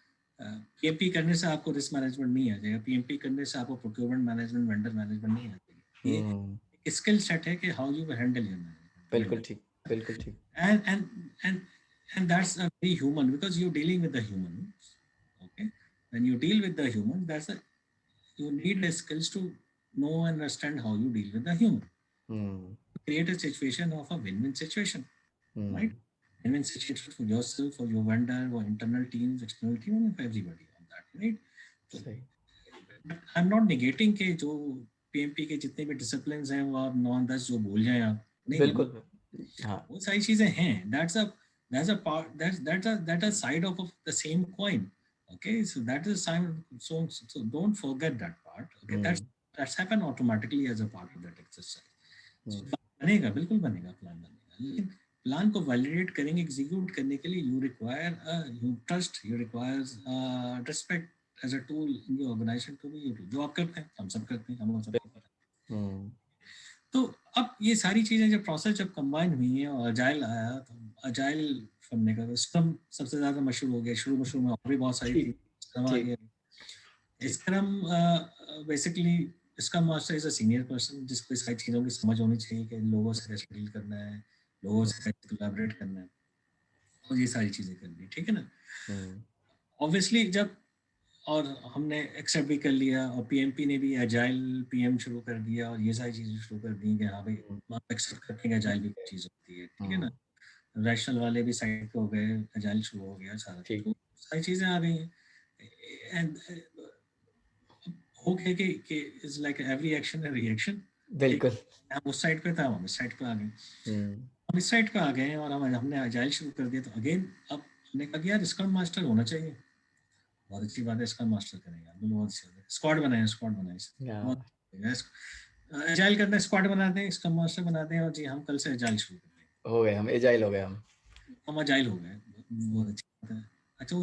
पीएमपी करने से आपको रिस्क मैनेजमेंट नहीं आ जाएगा, पीएमपी करने से आपको प्रोक्योरमेंट मैनेजमेंट, वेंडर मैनेजमेंट नहीं आ जाएगी। ये हम्म, एक स्किल सेट है कि हाउ यू हैंडल योर बिल्कुल वेंडर, ठीक, बिल्कुल ठीक। and that's a very human, because you're dealing with the humans. Okay, when you deal with the human, you need the skills to know and understand how you deal with the human, hmm create a situation of a win-win situation, right? Hmm, Win-win situation for yourself, for your vendor, for internal teams, external team, and for everybody on that, right? So सही, I'm not negating कि जो PMP के जितने भी discipline हैं वो आप 9-10 जो बोल जाएं आप, नहीं, वो बिल्कुल, हाँ, वो सारी चीजें हैं, that's a part, that's a side of the same coin. Okay, so that is sign, so don't forget that part. Okay, hmm that's happen automatically as a part of that exercise. So hmm, plan बनेगा, बिल्कुल बनेगा, plan बनेगा, लेकिन plan को validate करेंगे, execute करने के लिए you require you trust, you require respect as a tool in your organisation to be able, जो आप करते हैं, हम सब करते हैं, हम सबको पता है। हम्म तो अब ये सारी चीजें जब प्रोसेस जब कंबाइन हुई हैं और अजाइल आया, तो अजाइल फंडने का स्क्रम सबसे ज्यादा मशहूर हो गया, शुरू में और भी बहुत सारी थी, ठीक स्क्रम आ ठीक गया। ठीक, scrum basically scrum master is a senior person जिसको इस सारी चीज़ों की समझ होनी चाहिए कि लोगों से कैसे डील करना है, लोगों से कैसे कोलैबोरेट करना है, और ये सारी चीज़ें करनी है, ठीक है ना। हम्म ऑब्वियसली जब, और हमने एक्सेप्ट भी कर लिया, और पीएमपी ने भी एजाइल पीएम शुरू कर दिया, और ये सारी चीज़ें शुरू कर दी कि हाँ भाई हम्म आप एक्सेप्ट करते हैं एजाइल भी चीज़ होती है, ठीक है ना। हम्म, रैशनल वाले भी साइड पे हो गए, एजाइल शुरू हो गया सारा, ठीक, तो सारी चीज़ें आ गई हैं। एंड हो गया कि इज लाइक एवरी एक्शन है रिएक्शन, ठीक। बिल्कुल, हम उस साइड पे था, हम इस साइड पे आ गए, हम्म हम इस साइड पे आ गए हैं, और हमने एजाइल शुरू कर दिया, तो अगेन अब हमने कहा कि यार स्क्रम मास्टर होना चाहिए, बहुत अच्छी बात है, स्क्रम मास्टर करेंगे, बिल्कुल बहुत अच्छी बात है, स्क्वाड बनाए हाँ, एजाइल करना, स्क्वाड बनाते हैं, स्क्रम मास्टर बनाते हैं, और जी हम कल से एजाइल शुरू कर देंगे, हो गए हम, एजाइल हो गए हम, हम एजाइल हो गए, बहुत हम्म, अच्छी बात है। अच्छा,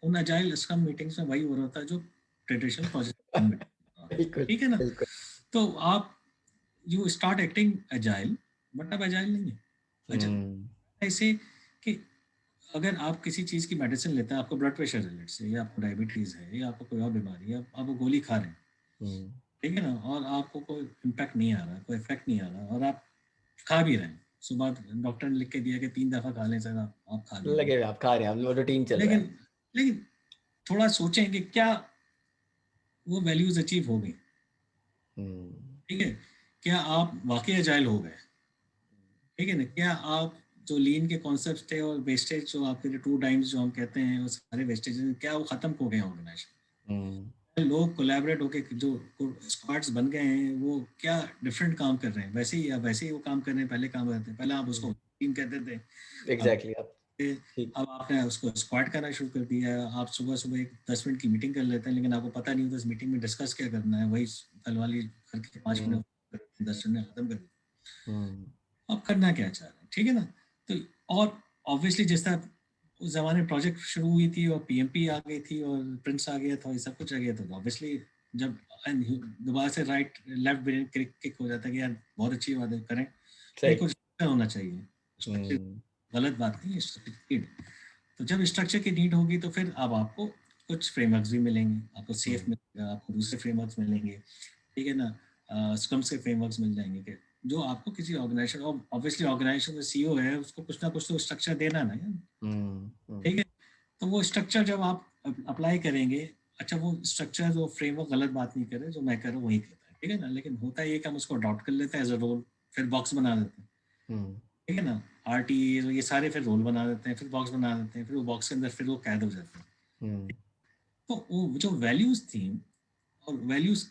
उन एजाइल स्क्रम मीटिंग्स में वही हो रहा था जो ट्रेडिशनल प्रोजेक्ट मीटिंग, बिल्कुल ठीक है ना। बिल्कुल, तो आप you start acting agile, but अब एजाइल नहीं है। अच्छा, हम्म ऐसे कि अगर आप किसी चीज़ की मेडिसिन लेते हैं, आपको ब्लड प्रेशर है लेट्स से, या आपको डायबिटीज़ है, या आपको कोई और बीमारी है, आप वो गोली खा रहे हैं, हम्म ठीक है ना, और आपको कोई इम्पैक्ट नहीं आ रहा, कोई इफेक्ट नहीं आ रहा, और आप खा भी रहे हैं, सुबह डॉक्टर ने लिख के दिया कि 3 दफ़ा खा लें सर, आप खा भी रहे हैं, लगे हुए आप खा रहे हैं, हम रूटीन चल रहा लेकिन है, लेकिन थोड़ा सोचें कि क्या वो वैल्यूज अचीव हो गई, हम्म ठीक है, क्या आप वाकई एजाइल हो गए, ठीक है ना, क्या आप जो लीन के कॉन्सेप्ट थे और वेस्टेज जो आपके जो 2 टाइम्स जो हम कहते हैं, वो सारे वेस्टेज क्या वो खत्म हो गए ऑर्गेनाइजेशन, हम्म लोग कोलैबोरेट होके जो स्क्वाड्स बन गए हैं, वो क्या डिफरेंट काम कर रहे हैं, वैसे ही या वैसे ही वो काम कर रहे हैं, पहले काम करते थे, पहले आप उसको टीम कहते थे, अब एग्जैक्टली आप, ठीक, अब आपने उसको स्क्वाड करना शुरू कर दिया है। आप सुबह सुबह एक 10 मिनट की मीटिंग कर लेते हैं, लेकिन आपको पता नहीं होता इस मीटिंग में डिस्कस क्या करना है, वही कल वाली करके 5 मिनट, हम्म 10 मिनट में खत्म कर देते हैं। हम्म आप करना क्या चाह रहे हैं, ठीक है ना। तो और ऑब्वियसली जिस तरह उस जमाने में प्रोजेक्ट शुरू हुई थी और पीएमपी आ गई थी और प्रिंस आ गया था, ये सब कुछ आ गया था, तो ऑब्वियसली जब दोबारा से राइट लेफ्ट ब्रेन किक हो जाता है कि यार बहुत अच्छी बात है, करें, लेकिन सही, कुछ structure होना चाहिए, स्ट्रक्चर, हम्म गलत बात नहीं है, स्ट्रक्चर। तो जब स्ट्रक्चर की नीड होगी तो फिर अब आपको कुछ फ्रेमवर्क्स भी मिलेंगे, आपको सेफ हम्म मिलेगा, आपको दूसरे फ्रेमवर्क्स मिलेंगे, ठीक है ना, स्क्रम्स के फ्रेमवर्क्स मिल जाएंगे कि जो आपको किसी ऑर्गेनाइजेशन, और ऑब्वियसली ऑर्गेनाइजेशन का सीईओ है, उसको कुछ ना कुछ तो स्ट्रक्चर देना ना यार, हम्म, ठीक है। तो वो स्ट्रक्चर जब आप अप्लाई करेंगे, अच्छा वो स्ट्रक्चर जो फ्रेमवर्क गलत बात नहीं करे, जो मैं कर रहा हूँ वही कहता है, ठीक है ना, लेकिन होता है ये कि हम उसको अडॉप्ट कर लेते हैं एज अ रोल, फिर बॉक्स बना देते हैं, हम्म, ठीक है ना, आरटी ये सारे फिर रोल बना देते हैं, फिर बॉक्स बना देते हैं, फिर वो बॉक्स के अंदर फिर वो कैद हो जाते हैं। हम्म, तो वो जो वैल्यूज थी और वैल्यूज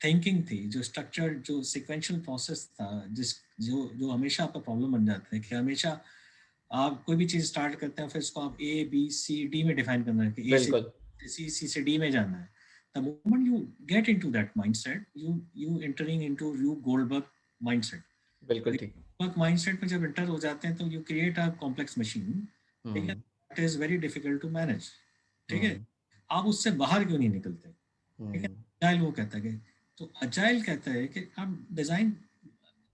थिंकिंग थी, जो स्ट्रक्चर जो सिक्वेंशियल प्रोसेस था, जिस जो जो हमेशा आपका प्रॉब्लम बन जाता है कि हमेशा आप कोई भी चीज़ स्टार्ट करते हैं, फिर इसको आप ए बी सी डी में डिफाइन करना है कि ए से बिल्कुल सी, सी से डी में जाना है। The moment you get into that mindset, you entering into you Goldberg mindset. बिल्कुल ठीक, गोल्डबर्ग माइंडसेट में जब एंटर हो जाते हैं तो you create a complex machine, ठीक है, hmm it is very difficult to manage, ठीक है। हम्म आप उससे बाहर क्यों नहीं निकलते, ठीक है, हम्म चाइल्ड वो कहता है कि तो अजाइल कहता है कि आप डिजाइन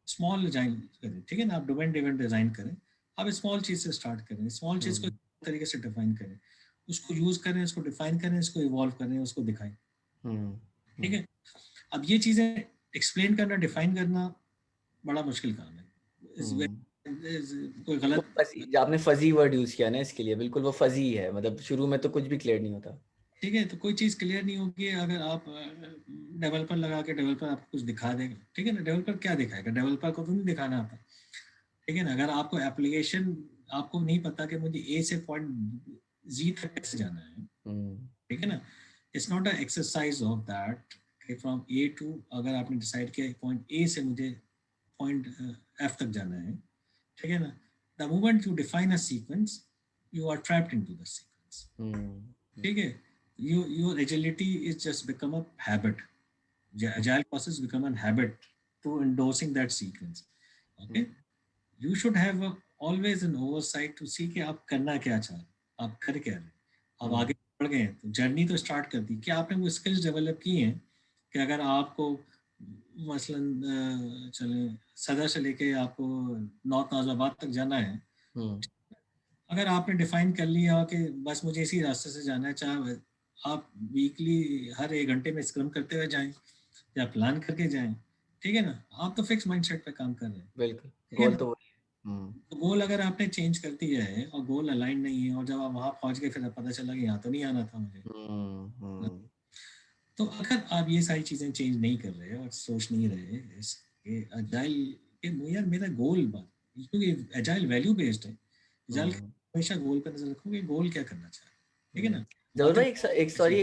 स्मॉल डिजाइन करें, ठीक है ना, आप डोमेन ड्रिवन डिजाइन करें, आप स्मॉल चीज से स्टार्ट करें, स्मॉल चीज को तरीके से डिफाइन करें, उसको यूज करें, उसको डिफाइन करें, उसको इवॉल्व करें, उसको दिखाएं, ठीक है। अब ये चीजें एक्सप्लेन करना, डिफाइन करना बड़ा मुश्किल काम है। कोई गलत, आपने फजी वर्ड यूज किया ना इसके लिए, बिल्कुल वो फजी है, मतलब शुरू में तो कुछ भी क्लियर नहीं होता। ठीक है, तो कोई चीज़ क्लियर नहीं होगी अगर आप डेवलपर लगा के, डेवलपर आपको कुछ दिखा देगा, ठीक है ना, डेवलपर क्या दिखाएगा, डेवलपर को तो नहीं दिखाना आता, ठीक है ना। अगर आपको एप्लीकेशन, आपको नहीं पता कि मुझे ए से पॉइंट जी तक कैसे जाना है, ठीक है ना, it's not a exercise of that from A to, अगर आपने डिसाइड किया पॉइंट ए से मुझे पॉइंट एफ तक जाना है, ठीक है ना, the moment you define a sequence you are trapped into the sequence, ठीक है। Your agility is just become a habit. Agile process become a habit to endorsing that sequence. Okay, you should have always an oversight to see कि आप करना क्या चाह रहे, आप कर क्या रहे, आप आगे बढ़ गए हैं तो जर्नी तो स्टार्ट कर दी, कि आपने वो स्किल्स डेवलप की हैं कि अगर आपको मसलन चले सदर से लेके आपको नॉर्थ नाज़िमाबाद तक जाना है, अगर आपने डिफाइन कर लिया कि बस मुझे इसी रास्ते से जाना है, चाहे आप वीकली हर 1 घंटे में स्क्रम करते हुए जाएं या प्लान करके जाएं, ठीक है ना, आप तो फिक्स माइंडसेट पे काम कर रहे हैं, बिल्कुल, ठीक है गोल ना। तो तो गोल अगर आपने चेंज कर दिया है और गोल अलाइन नहीं है, और जब आप वहां पहुंच गए फिर पता चला कि यहाँ तो नहीं आना था मुझे, तो अगर आप ये सारी चीजें चेंज नहीं कर रहे और सोच नहीं रहे इसके अजाइल के, यार मेरा गोल बात, क्योंकि अजाइल वैल्यू बेस्ड है, अजाइल हमेशा गोल पर नजर रखोगे, गोल क्या करना चाह रहे हैं, ठीक है ना। जरूर बातें भाई,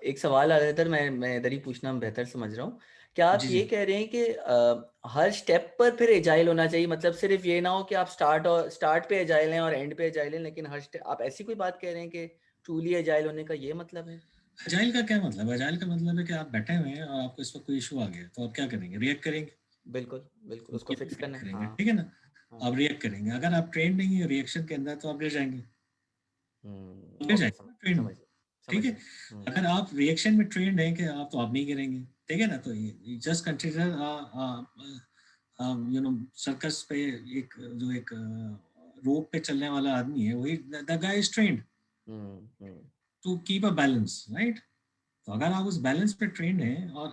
एक सवाल आ रहा था, मैं इधर ही पूछना बेहतर समझ रहा हूँ। क्या आप जी ये जी कह रहे हैं कि हर स्टेप पर फिर एजाइल होना चाहिए, मतलब सिर्फ ये ना हो कि आप स्टार्ट पे एजाइल हैं और एंड पे एजाइल हैं, लेकिन हर स्टेप आप ऐसी कोई बात कह रहे हैं कि ट्रूली एजाइल होने का ये मतलब है? अजाइल का क्या मतलब है, अजाइल का मतलब है कि आप बैठे हुए हैं और आपको इस वक्त कोई इशू आ गया तो आप क्या करेंगे, रिएक्ट करेंगे, बिल्कुल बिल्कुल, उसको फिक्स करना है, करेंगे, हाँ। ठीक है ना, हाँ। आप रिएक्ट करेंगे। अगर आप ट्रेन नहीं है रिएक्शन के अंदर तो आप गिर जाएंगे, गिर ओके, जाएंगे ट्रेन, समझ ठीक समझ है। गया। अगर आप रिएक्शन में ट्रेंड है कि आप नहीं गिरेंगे, ठीक है ना, तो जस्ट कंसिडर सर्कस पे एक जो एक रोप पे चलने वाला आदमी है, वही the guy is trained to keep a balance, right. तो अगर आप उस बैलेंस पे ट्रेंड हैं और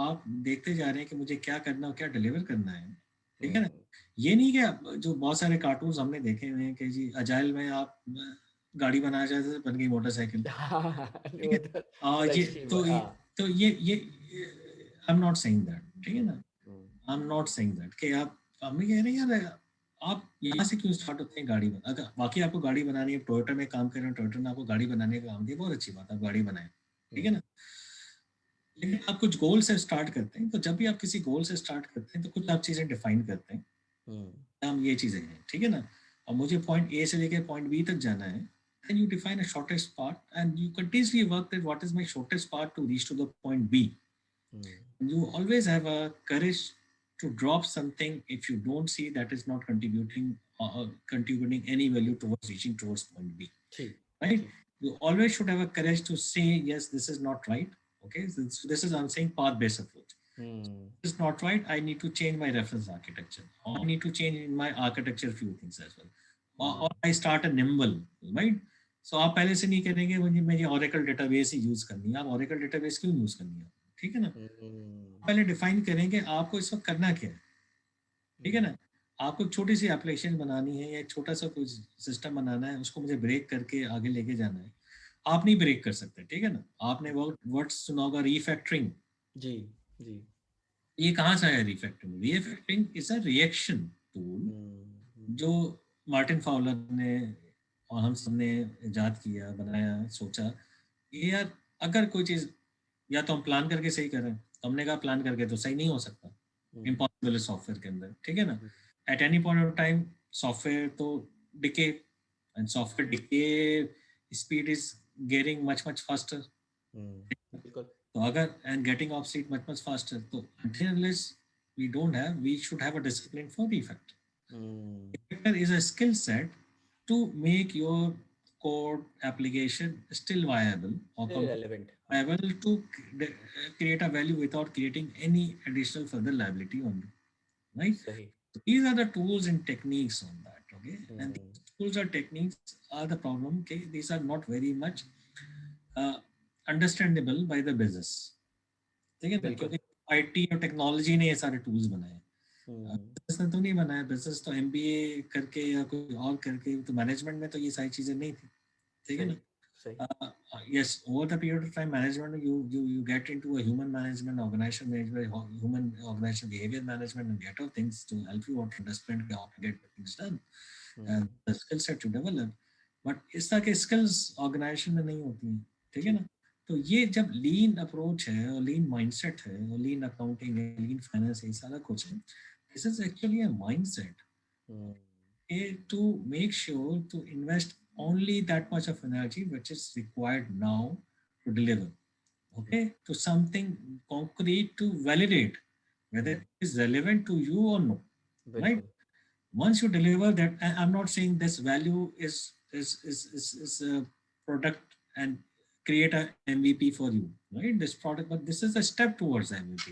आप देखते जा रहे हैं कि मुझे क्या करना और क्या डिलीवर करना है, ठीक है ना। ये नहीं कि जो बहुत सारे कार्टून्स हमने देखे हुए हैं कि जी अजाइल में आप गाड़ी बनाना चाहते थे बन गई मोटरसाइकिल, ठीक है। और ये एक्सट्रीम तो हाँ। ये I am not saying that, ठीक है ना, I am not saying that कि आप, हम ये कह रहे हैं यार आप यहाँ से क्यों स्टार्ट होते हैं गाड़ी बना, अगर वाकई आपको गाड़ी बनानी है, टोयोटा में काम कर रहे हैं, टोयोटा ने आपको गाड़ी बनाने का काम दिया, बहुत अच्छी बात है, आप गाड़ी बनाए, ठीक है ना। लेकिन आप कुछ गोल से स्टार्ट करते हैं, तो जब भी आप किसी गोल से स्टार्ट करते हैं तो कुछ आप चीजें डिफाइन करते हैं, हम ये चीजें हैं, ठीक है ना। और मुझे पॉइंट ए से लेकर पॉइंट बी तक जाना है, then you define a shortest path and you continuously work that what is my shortest path to reach to the point B. You always have a courage to drop something if you don't see that is not contributing any value towards reaching towards point B, right. You always should have a courage to say yes, this is not right, okay, so this is, I'm saying, path based approach. This is not right, I need to change my reference architecture, or I need to change in my architecture few things as well, or I start a nimble, right. So आप पहले से नहीं करेंगे मुझे मेरी Oracle database ही use करनी है, आप Oracle डेटाबेस क्यों यूज करनी है, ठीक है ना। पहले डिफाइन करेंगे आपको इस वक्त करना क्या है, ठीक है ना। आपको एक छोटी सी एप्लीकेशन बनानी है या एक छोटा सा कुछ सिस्टम बनाना है, उसको मुझे ब्रेक करके आगे लेके जाना है, आप नहीं ब्रेक कर सकते, ठीक है ना। आपने वर्ड सुना होगा रीफैक्टरिंग, जी जी। ये कहाँ से आया refactoring, refactoring is a reaction tool जो मार्टिन फाउलर ने और हम सब ने इजाद किया, बनाया, सोचा, ये यार अगर कोई चीज या तो हम प्लान करके सही कर रहे हैं, तो हमने कहा प्लान करके तो सही नहीं हो सकता, इम्पॉसिबल है सॉफ्टवेयर के अंदर, ठीक है ना। At any point of time software तो decay, and software decay speed is getting much much faster, तो अगर and getting off seat much much faster, तो until unless we don't have, we should have a discipline for refactor. Refactor is a skill set to make your code application still viable or relevant. viable to create a value without creating any additional further liability on you, right? सही. So these are the tools and techniques on that, okay? And these tools or techniques are the problem, okay? These are not very much uh, understandable by the business, ठीक है ना? क्योंकि IT और technology ने ये सारे tools बनाए, business ने तो नहीं बनाया. बिजनेस तो MBA करके या कोई और करके, तो मैनेजमेंट में तो ये सारी चीजें नहीं थी, ठीक है ना? Yes, over the period of time, management you get into a human management, organization management, human organization behavior management, and get of things to help you out understand how to get things done, and the skill set to develop. But इस तरह के skills organization में नहीं होती हैं, ठीक है ना? तो ये जब लीन अप्रोच है और लीन माइंडसेट है और लीन अकाउंटिंग है, लीन फाइनेंस है, सारा कुछ है. This is actually a mindset to make sure to invest only that much of energy which is required now to deliver, okay, to something concrete to validate whether it is relevant to you or no, right? Once you deliver that, I'm not saying this value is a product and create a MVP for you, right? This product, but this is a step towards MVP,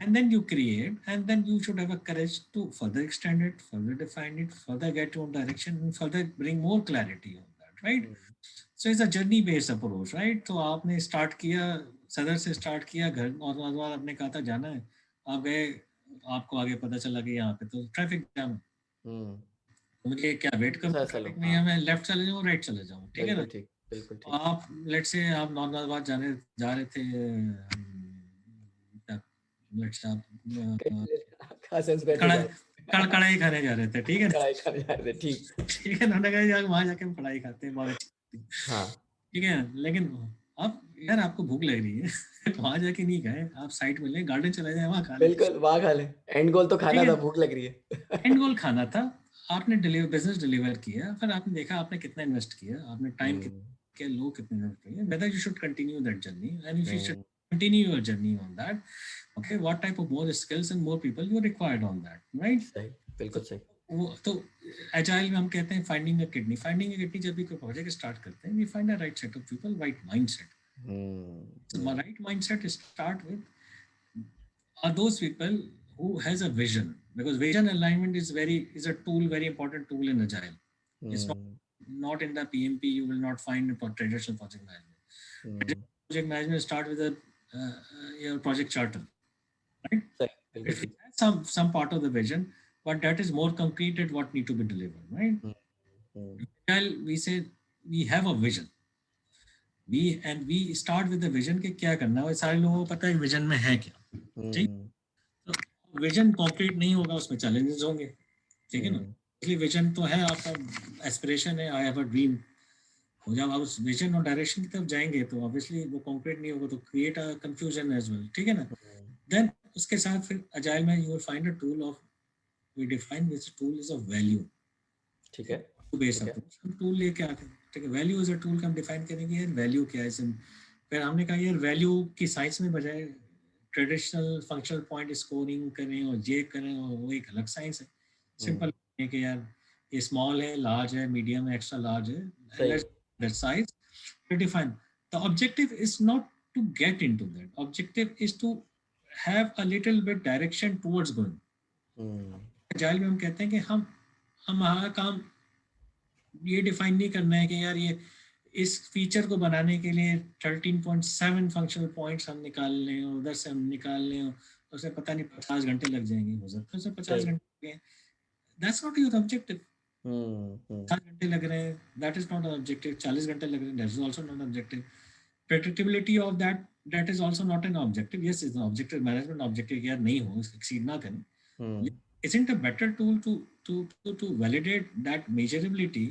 and then you create, and then you should have a courage to further extend it, further define it, further get your direction, and further bring more clarity on that, right? So it's a journey based approach, right? तो आपने start किया, सदर से start किया, घर और आपने कहा था जाना है, आप गए, आपको आगे पता चला कि यहाँ पे तो ट्रैफिक जाम, तो मुझे क्या वेट करूँ ट्रैफिक में, या मैं लेफ्ट चले जाऊँ, राइट चले जाऊँ, ठीक है ना? बिल्कुल. आप लेट से आप नॉर्मल जा रहे थे, लेट्स आप कढ़ाई खाने जा रहे थे, ठीक है ना? कढ़ाई खाने जा रहे थे, ठीक है ना? उन्होंने कहा यार वहाँ जाके हम कढ़ाई खाते हैं, बहुत अच्छी, हाँ, ठीक है. लेकिन अब यार आपको भूख लग रही है, वहाँ जाके नहीं खाए, आप साइड में ले, गार्डन चले जाए, वहाँ खा ले. बिल्कुल, वहाँ खा ले. एंड गोल तो खाना था, भूख लग रही है. एंड गोल खाना था, आपने बिजनेस डिलीवर किया, फिर आपने देखा आपने कितना इन्वेस्ट किया, आपने टाइम के लोग कितने इन्वेस्ट किए, whether you should continue that journey, and if you should continue your journey on that, okay, what type of more skills and more people you are required on that, right? सही, बिल्कुल सही. तो agile में हम कहते हैं finding a kidney. जब भी कोई प्रोजेक्ट स्टार्ट करते हैं, we find a right set of people, right mindset. So my right mindset start with are those people who has a vision, because vision alignment is a tool, very important tool in agile. It's not in the PMP, you will not find a traditional project management. Project management start with your project charter, right? It has some part of the vision, but that is more concrete at what need to be delivered, right? Well, we say we have a vision, we start with the vision कि क्या करना है. सारे लोगों को पता है vision में है क्या, ठीक? तो विजन कॉन्क्रीट नहीं होगा, उसमें चैलेंजेस होंगे, ठीक है ना? इसलिए विजन तो है, आपका एस्पिरेशन है, आई हैव अ ड्रीम. जब आप उस विजन और डायरेक्शन की तरफ जाएंगे तो ऑब्वियसली वो कॉन्क्रीट नहीं होगा, तो create a confusion as well, ठीक है ना? देन उसके साथ फिर अजाइल में you will find a tool of, we define this tool is a value, ठीक है? तो बेस अप्रोच हम टूल लेके आते हैं, ठीक है? वैल्यू इज अ टूल का हम डिफाइन करेंगे, यार वैल्यू क्या है. फिर हमने कहा यार वैल्यू की साइंस में बजाय ट्रेडिशनल फंक्शनल पॉइंट स्कोरिंग करें और ये करें, और वो एक अलग साइंस है. सिंपल है कि यार ये स्मॉल है, लार्ज है, मीडियम है, एक्स्ट्रा लार्ज है, that size to define. The objective is not to get into that. Objective is to have a little bit direction towards going. Agile में हम कहते हैं कि हमारा काम ये डिफाइन नहीं करना है कि यार ये इस फीचर को बनाने के लिए 13.7 फंक्शनल पॉइंट्स हम निकाल लें, और उधर से हम निकाल लें, और उसे पता नहीं 50 घंटे लग जाएंगे, हो सकता है उसे 50 घंटे. That's not your objective. 50 घंटे लग रहे हैं, that is not an objective. 40 घंटे लग रहे हैं, that is also not an objective. Predictability of that is also not an objective. Yes, it's an objective, management objective, यार नहीं हो, exceed ना करें. Isn't a better tool to validate that measurability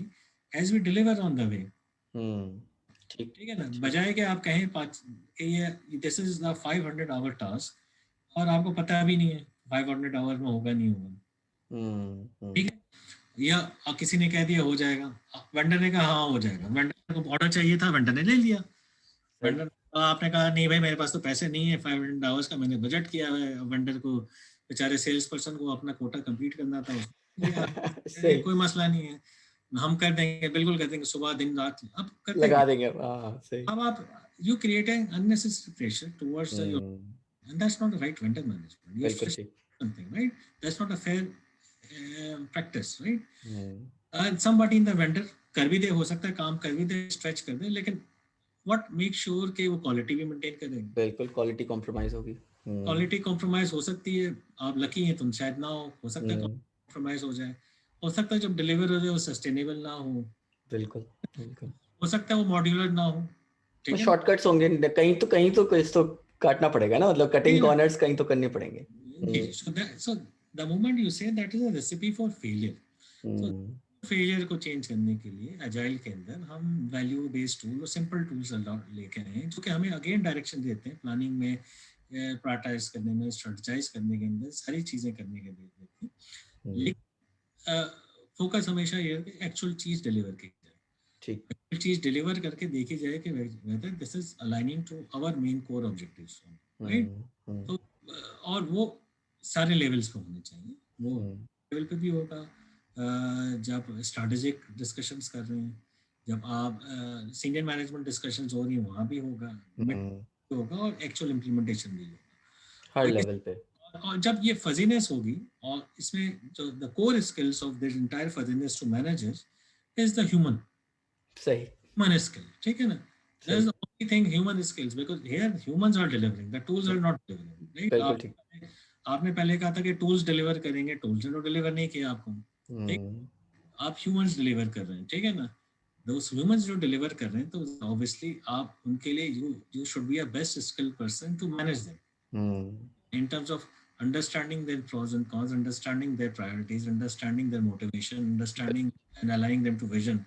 as we deliver on the way. ठीक है ना? बजाय कि आप कहें this is the 500 hour task, और आपको पता भी नहीं है 500 hours में होगा नहीं होगा, ठीक है? या किसी ने कह दिया हो जाएगा, वेंडर ने कहा हाँ हो जाएगा, वेंडर को ऑर्डर चाहिए था, वेंडर ने ले लिया. वेंडर आपने कहा नहीं भाई मेरे पास तो पैसे नहीं है, 500 आवर्स का मैंने बजट किया है. वेंडर को बेचारे सेल्स पर्सन को अपना कोटा कंप्लीट करना था, कोई मसला नहीं है. हम कर देंगे, बिल्कुल कर देंगे, सुबह दिन रात अब करते लगा हैं। देंगे, हाँ सही। अब आप you create an unnecessary pressure towards your, hmm, and that's not the right vendor management. You're बिल्कुल stressing ठीक। something, right? That's not a fair practice, right? Hmm, And somebody in the vendor कर भी दे, हो सकता है काम कर भी दे, स्ट्रेच कर दे, लेकिन what make sure कि वो क्वालिटी भी मेंटेन करेंगे। बिल्कुल क्वालिटी कॉम्प्रोमाइज होगी। क्वालिटी कॉम्प्रोमाइज हो सकती है, आप लकी हैं, तुम शायद ना हो सकता है हम्म, कॉम्प्रोमाइज हो जाए, हो सकता है जब डिलीवर हो जाए वो सस्टेनेबल ना बिल्कुल बिल्कुल। हो सकता है वो मॉड्यूलर ना हो, वो ठीक है ना? शॉर्टकट्स होंगे कहीं तो कुछ तो काटना पड़ेगा ना, मतलब कटिंग ठीक है कॉर्नर्स कहीं तो करने पड़ेंगे। जी, so the moment you say that is a recipe for failure. So hmm, failure को चेंज करने के लिए एजाइल के अंदर हम वैल्यू बेस्ड टूल और सिंपल टूल्स लेके आए हैं, जो कि हमें अगेन डायरेक्शन देते हैं प्लानिंग में, प्रायोरिटाइज करने में, स्ट्रेटजाइज करने के अंदर, सारी चीज़ें करने के लिए देते हैं। हम्म, लेकिन फोकस हमेशा ये है कि एक्चुअल चीज़ डिलीवर की जाए, ठीक। एक्चुअल चीज़ डिलीवर करके देखी जाए कि whether this is aligning to our main core objectives, right? Hmm, hmm, तो और वो सारे लेवल्स पे होने चाहिए। वो हम्म, लेवल पे भी होगा जब स्ट्रैटेजिक डिस्कशंस कर रहे हैं, जब आप सीनियर मैनेजमेंट डिस्कशंस हो रही हैं वहाँ भी होगा, मिड हम्म, होगा, और एक्चुअल इम्प्लीमेंटेशन भी होगा। हर और लेवल पे। और जब ये फजीनेस होगी, और इसमें जो the core skills of this entire fuzziness to managers is the सही human skill, ठीक है ना? That is सही, the only thing, human skills, because here humans are delivering, the tools are not delivering, right? बिल्कुल ठीक। आपने पहले कहा था कि टूल्स डिलीवर करेंगे, टूल्स ने तो डिलीवर नहीं किया आपको, ठीक? हम्म, आप ह्यूमंस डिलीवर कर रहे हैं, ठीक है ना? दोस ह्यूमंस जो डिलीवर कर रहे हैं, तो ऑब्वियसली आप उनके लिए you should be a best skill person to manage them hmm, in terms of understanding their pros and cons, understanding their priorities, understanding their motivation, understanding and aligning them to vision.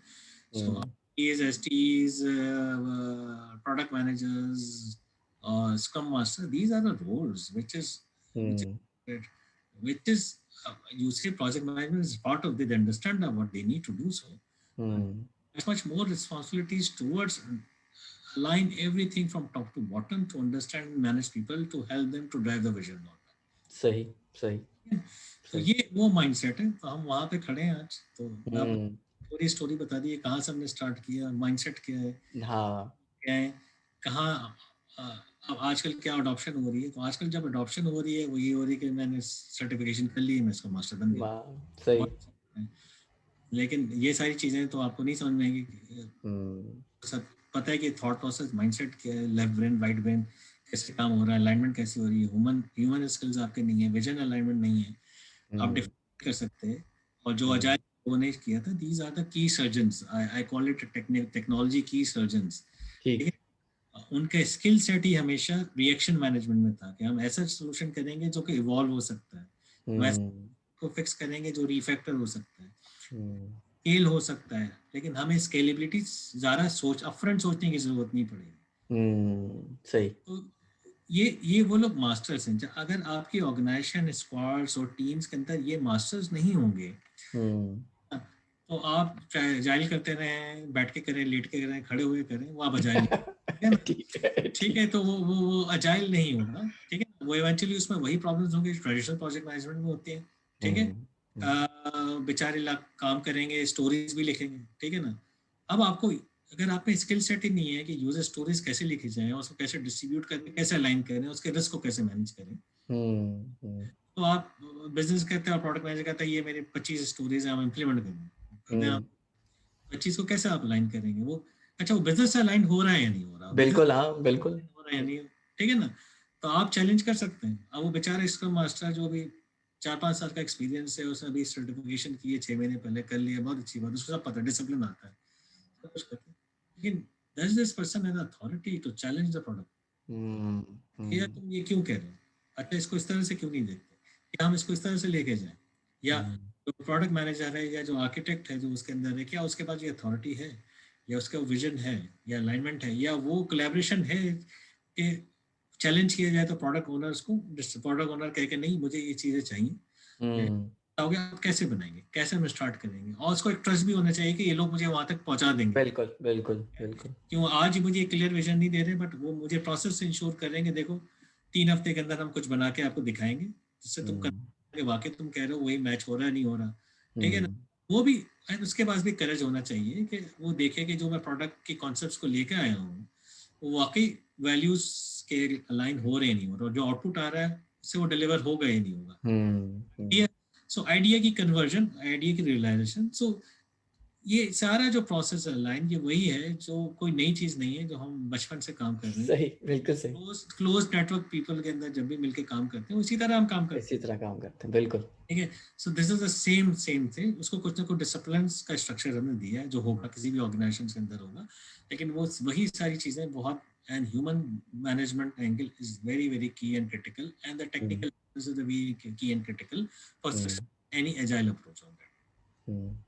So hmm, Ps, STs, product managers, Scrum Master, these are the roles which hmm, which is you say project management is part of it. They understand what they need to do so. Hmm, There's much more responsibilities towards align everything from top to bottom to understand and manage people to help them to drive the vision. सही सही तो सही। ये वो mindset है, तो हम वहाँ पे खड़े हैं आज। तो मैं आपको हम्म, पूरी स्टोरी बता दी है, कहाँ से हमने स्टार्ट किया, माइंडसेट हाँ, क्या है, कहाँ अब आजकल क्या अडॉप्शन हो रही है। तो आजकल जब अडॉप्शन हो रही है वो ये हो रही है कि मैंने सर्टिफिकेशन कर ली है, मैं इसका मास्टर बन गया, वाह, सही। बहुत अच्छा है। लेकिन ये सारी चीज़ें तो आपको नहीं समझ में आएंगी। हम्म, सब पता है कि थॉट प्रोसेस, माइंडसेट क्या है, लेफ्ट ब्रेन राइट ब्रेन कैसे काम हो रहा है, अलाइनमेंट कैसे हो रही है, ह्यूमन ह्यूमन स्किल्स आपके नहीं है, विजन अलाइनमेंट नहीं है, आप हम्म, डिफाइन कर सकते हैं। और जो हम्म, अजाय ने किया था, these are the key surgeons, I call it technology key surgeons, ठीक ठीक। है? उनका स्किल सेट ही हमेशा रिएक्शन मैनेजमेंट में था, कि हम ऐसा सोल्यूशन करेंगे जो कि इवॉल्व हो सकता है, हम ऐसा हम्म, को फिक्स करेंगे जो रिफैक्टर हो सकता है, हम्म, स्केल हो सकता है, लेकिन हमें स्केलेबिलिटी ज़्यादा अपफ्रंट सोचने की जरूरत नहीं पड़ेगी। सही। तो ये वो लोग मास्टर्स हैं। अगर आपकी ऑर्गेनाइजेशन, स्क्वाड्स और टीम्स के अंदर ये मास्टर्स नहीं होंगे, हम्म, तो आप चाहे जाइल करते रहें, बैठ के करें, लेट के करें, खड़े हुए करें, वो आप अजाइल, ठीक है ना? ठीक है ठीक है, ठीक। तो वो अजाइल नहीं होगा, ठीक है। वो इवेंचुअली उसमें वही प्रॉब्लम्स होंगे ट्रेडिशनल प्रोजेक्ट मैनेजमेंट में होती हैं, ठीक है। हम्म, हम्म, बेचारे लोग काम करेंगे, स्टोरीज भी लिखेंगे, ठीक है ना? अब आपको, अगर आप में स्किल सेट ही नहीं है कि यूजर स्टोरीज कैसे लिखी जाए, उसको कैसे डिस्ट्रीब्यूट करें, कैसे अलाइन करें, उसके रिस्क को कैसे मैनेज करें, हम्म, तो आप बिजनेस कहते हैं और प्रोडक्ट मैनेजर कहता है ये मेरी 25 स्टोरीज हैं, हम इम्प्लीमेंट करेंगे। हम्म, 25 को कैसे आप अलाइन करेंगे? वो अच्छा, वो बिजनेस से अलाइन हो रहा है या नहीं हो रहा, बिजनेस बिल्कुल, हाँ बिल्कुल। हो रहा है या नहीं, ठीक है ना? तो आप चैलेंज कर सकते हैं। अब वो बेचारा स्क्रम मास्टर जो भी 4-5 साल का एक्सपीरियंस है, उसने अभी सर्टिफिकेशन की है, 6 महीने पहले कर लिया, बहुत अच्छी बात, उसको सब पता है, डिसिप्लिन आता है, सब कुछ करता है। लेकिन does this person has authority to challenge the product? हम्म, या हम्म, तुम ये क्यों कह रहे हो? अच्छा, इसको इस तरह से क्यों नहीं देखते? या हम इसको इस तरह से लेके जाएं? या हम्म, जो प्रोडक्ट मैनेजर है या जो आर्किटेक्ट है जो उसके अंदर है, क्या उसके पास ये अथॉरिटी है, या उसका विजन है, या अलाइनमेंट है, या वो कोलैबोरेशन है कि चैलेंज किया जाए तो प्रोडक्ट ओनर्स को, प्रोडक्ट ओनर कह के नहीं मुझे ये चीज़ें चाहिए, हम्म, बताओगे आप कैसे बनाएंगे, कैसे हम स्टार्ट करेंगे, और उसको एक ट्रस्ट भी होना चाहिए कि ये लोग मुझे वहां तक पहुंचा देंगे। बिल्कुल बिल्कुल बिल्कुल। क्यों आज मुझे क्लियर विजन नहीं दे रहे, बट वो मुझे प्रोसेस से इंश्योर करेंगे, देखो 3 हफ्ते के अंदर हम कुछ बना के आपको दिखाएंगे, जिससे तुम हम्म, कर वाकई तुम कह रहे हो वही मैच हो रहा है, नहीं हो रहा, ठीक है ना? हम्म, वो भी, and उसके पास भी करेज होना चाहिए कि वो देखे कि जो मैं प्रोडक्ट के कॉन्सेप्ट्स को लेके आया हूँ वो वाकई वैल्यूज के अलाइन हो रहे नहीं हो रहे, और जो आउटपुट आ रहा है उससे वो डिलीवर होगा ही नहीं होगा। हम्म। सो आइडिया की कन्वर्जन, आइडिया की रियलाइजेशन, सो ये सारा जो प्रोसेस है लाइन, ये वही है जो कोई नई चीज नहीं है, जो हम बचपन से काम कर रहे हैं। सही, बिल्कुल सही। क्लोज नेटवर्क पीपल के अंदर जब भी मिलके काम करते हैं उसी तरह हम काम करते इसी हैं। तरह काम करते हैं, बिल्कुल। ठीक है, so this is the same thing. उसको कुछ ना कुछ डिसिप्लिन का स्ट्रक्चर हमने दिया है जो होगा किसी भी ऑर्गेनाइजेशन के अंदर होगा, लेकिन वो वही सारी चीजें बहुत, and human management angle is very very key and critical, and the hmm, technical is the very key and critical for hmm, any agile approach on that. Hmm.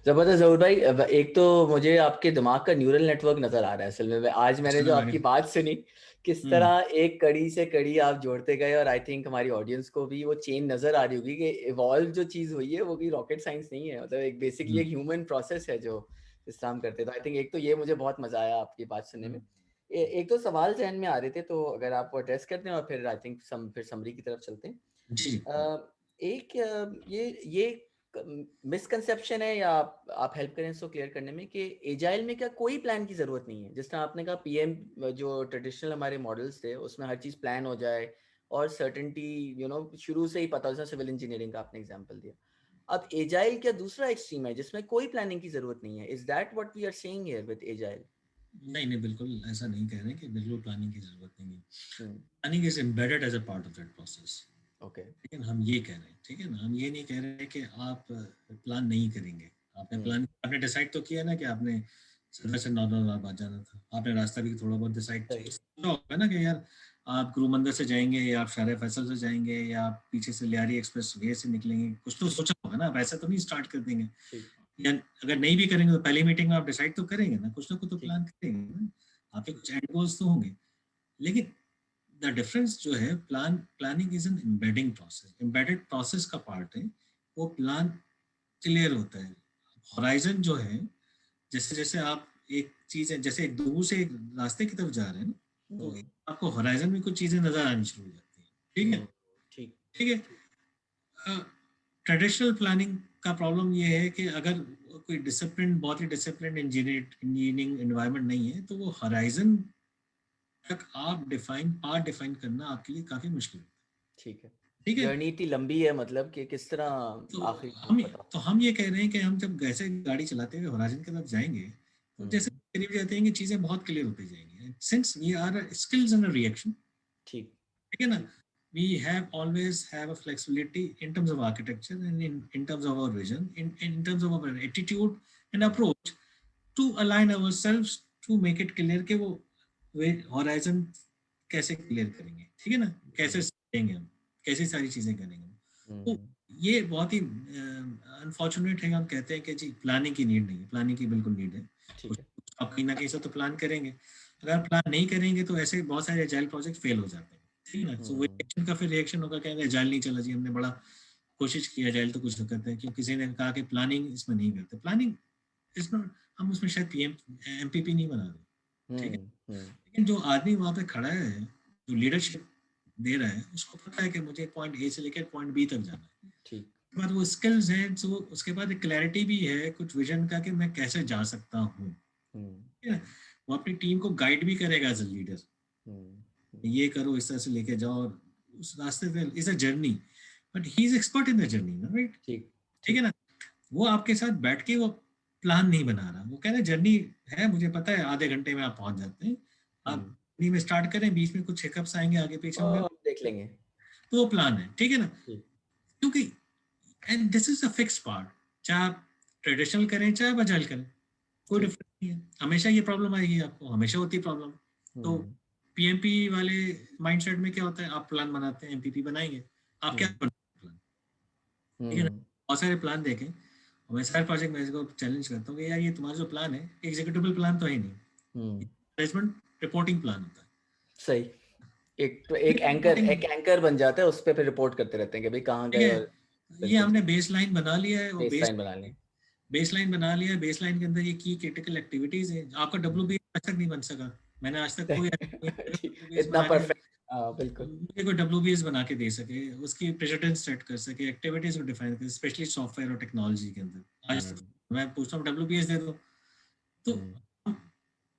जबरदस्त ज़हूर भाई। एक तो मुझे आपके दिमाग का न्यूरल नेटवर्क नज़र आ रहा है असल में। आज मैंने जो आपकी बात सुनी, किस हम्म, तरह एक कड़ी से कड़ी आप जोड़ते गए, और आई थिंक हमारी ऑडियंस को भी वो चेन नज़र आ रही होगी कि इवॉल्व जो चीज़ हुई है वो भी रॉकेट साइंस नहीं है, मतलब एक बेसिकली हम्म, एक ह्यूमन प्रोसेस है जो इस तरह हम करते। तो आई थिंक एक तो ये मुझे बहुत मज़ा आया आपकी बात सुनने में। हम्म, एक तो सवाल जहन में आ रहे थे, तो अगर आप वो एड्रेस करते हैं और फिर आई थिंक फिर समरी की तरफ चलते हैं। जी जी। एक ये मिसकंसेप्शन है, या आप हेल्प करें इसको क्लियर करने में, कि एजाइल में क्या कोई प्लान की जरूरत नहीं है? जिस तरह आपने कहा पीएम, जो ट्रेडिशनल हमारे मॉडल्स थे उसमें हर चीज प्लान हो जाए और सर्टेनिटी शुरू से ही पता हो, जैसे सिविल इंजीनियरिंग का आपने एग्जांपल दिया। अब एजाइल क्या दूसरा एक्सट्रीम है जिसमें कोई प्लानिंग की जरूरत नहीं है? Is that what we are saying here with agile? नहीं नहीं, बिल्कुल ऐसा नहीं कह रहे कि बिल्कुल प्लानिंग की जरूरत नहीं है। Hmm. Planning is embedded as a part of that process. Okay. लेकिन हम ये कह रहे हैं, ठीक है ना, हम ये नहीं कह रहे कि आप प्लान नहीं करेंगे। आपने हम्म। प्लान, आपने डिसाइड तो किया ना कि आपने सदर से नौरनाबाद जाना था, आपने रास्ता भी थोड़ा बहुत डिसाइड सही। सोचा होगा ना कि यार आप गुरु मंदिर से जाएंगे या आप शारे फैसल से जाएंगे या आप पीछे से लियारी एक्सप्रेस वे से निकलेंगे, कुछ तो सोचा होगा ना। आप ऐसा तो नहीं स्टार्ट कर देंगे, ठीक। या अगर नहीं भी करेंगे तो पहली मीटिंग में आप डिसाइड तो करेंगे ना, कुछ ना कुछ तो ठीक। प्लान करेंगे ना। आपके कुछ एंड गोल्स तो होंगे। लेकिन द डिफरेंस जो है, planning is an embedding process, embedded process का पार्ट है। वो प्लान क्लियर होता है। होराइजन जो है, जैसे जैसे आप एक चीज है, जैसे एक दूर से एक रास्ते की तरफ जा रहे हैं ना, तो हम्म। आपको होराइजन में कुछ चीजें नजर आनी शुरू हो जाती हैं। ठीक है, हम्म। ठीक। ठीक है। ट्रेडिशनल प्लानिंग का प्रॉब्लम ये है कि अगर कोई डिसिप्लिन, बहुत ही डिसिप्लिन इंजीनियरिंग एनवायरनमेंट नहीं है, तो वो होराइजन तक आप डिफाइन, पार्ट डिफाइन करना आपके लिए काफी मुश्किल होता ठीक है। है। ठीक है, जर्नी इतनी लंबी है, मतलब कि किस तो तरह आखिरी हम तक पता हो। तो हम ये कह रहे हैं कि हम जब ऐसे गाड़ी चलाते हुए होराइजन की तरफ जाएंगे, तो जैसे हम्म। करीब जाते हैं कि चीजें बहुत क्लियर होती जाएंगी, since we are skills in reaction. ठीक। ठीक है ना, we have always have a flexibility in terms of architecture and in terms of our vision, in terms of our attitude and approach to align ourselves to make it clear कि वो horizon कैसे clear करेंगे, ठीक है ना, कैसे हम्म। सीखेंगे हम, कैसे सारी चीजें करेंगे। तो हम्म। ये बहुत ही अनफॉर्चुनेट है, हम कहते हैं कि जी प्लानिंग की नीड नहीं है। प्लानिंग की बिल्कुल नीड है। ठीक कुछ है। आप कहीं ना कहीं से तो प्लान करेंगे। अगर प्लान नहीं करेंगे तो ऐसे बहुत सारे एजाइल प्रोजेक्ट फेल हो जाते हैं। ठीक है ना, तो वो हम्म। रिएक्शन का फिर रिएक्शन होगा, कहेंगे एजाइल नहीं चला जी, हमने बड़ा कोशिश की एजाइल तो कुछ करते हैं, क्योंकि किसी ने कहा कि प्लानिंग इसमें नहीं करते। प्लानिंग इज नॉट, हम उसमें शायद पीएम एमपीपी नहीं बना रहे। ठीक है, हम्म। हम्म। लेकिन जो आदमी वहां पे खड़ा है, जो लीडरशिप दे रहा है, उसको पता है कि मुझे पॉइंट ए से लेकर पॉइंट बी तक जाना है। ठीक। उसके बाद वो स्किल्स हैं, तो उसके बाद एक क्लैरिटी भी है कुछ विजन का कि मैं कैसे जा सकता हूँ। हम्म। ठीक है, वो अपनी टीम को गाइड भी करेगा एज अ लीडर, हम्म। ये करो, इस तरह से लेके जाओ, और उस रास्ते पे is a journey, but he is expert in the journey ना, राइट। ठीक। ठीक है ठीक। ना, वो आपके साथ बैठ के वो प्लान नहीं बना रहा, वो कह रहे जर्नी है, मुझे पता है आधे घंटे में आप पहुंच जाते हैं, आप हम्म। जर्नी में स्टार्ट करें, बीच में कुछ हिकअप्स आएंगे, आगे पीछे होंगे, हम देख लेंगे। तो वो प्लान है। ठीक है ना, ठीक। क्योंकि and this is a fix part, चाहे आप ट्रेडिशनल करें चाहे आप अजाइल करें, कोई ठीक। डिफरेंस नहीं है। हमेशा ये प्रॉब्लम आएगी आपको, हमेशा होती है प्रॉब्लम। तो हम्म। पीएमपी वाले माइंडसेट में क्या होता है, आप प्लान बनाते हैं, एमपीपी बनाएंगे, आप क्या हम्म। बनाते हैं? ठीक है ना, हम्म। बहुत सारे प्लान देखें, और मैं सारे प्रोजेक्ट मैनेजर को चैलेंज करता हूँ कि यार ये तुम्हारा जो प्लान है, एग्जीक्यूटिव प्लान तो है ही नहीं, हम्म। मैनेजमेंट रिपोर्टिंग प्लान होता है। सही। एक तो एक एंकर, रिपोर्टिंग, एक एंकर बन जाता है, उस पे फिर रिपोर्ट करते रहते हैं कि भाई कहाँ ठीक गए, है, और ये बिल्कुल हमने ठीक। बेस लाइन बना लिया है, और बेस लाइन बना लें। बेस लाइन बना लिया है, बेस लाइन के अंदर ये की क्रिटिकल एक्टिविटीज है। आपका डब्ल्यू बी आज तक नहीं बन सका, मैंने आज तक कोई ठीक, डब्ल्यू इतना बनाया नहीं, परफेक्ट। बिल्कुल। मुझे कोई WBS बना के दे सके, उसकी प्रेसिडेंस सेट कर सके, एक्टिविटीज को डिफाइन कर, स्पेशली सॉफ्टवेयर और टेक्नोलॉजी के अंदर। आज हम्म, मैं पूछता हूँ WBS दे दो, तो हम्म,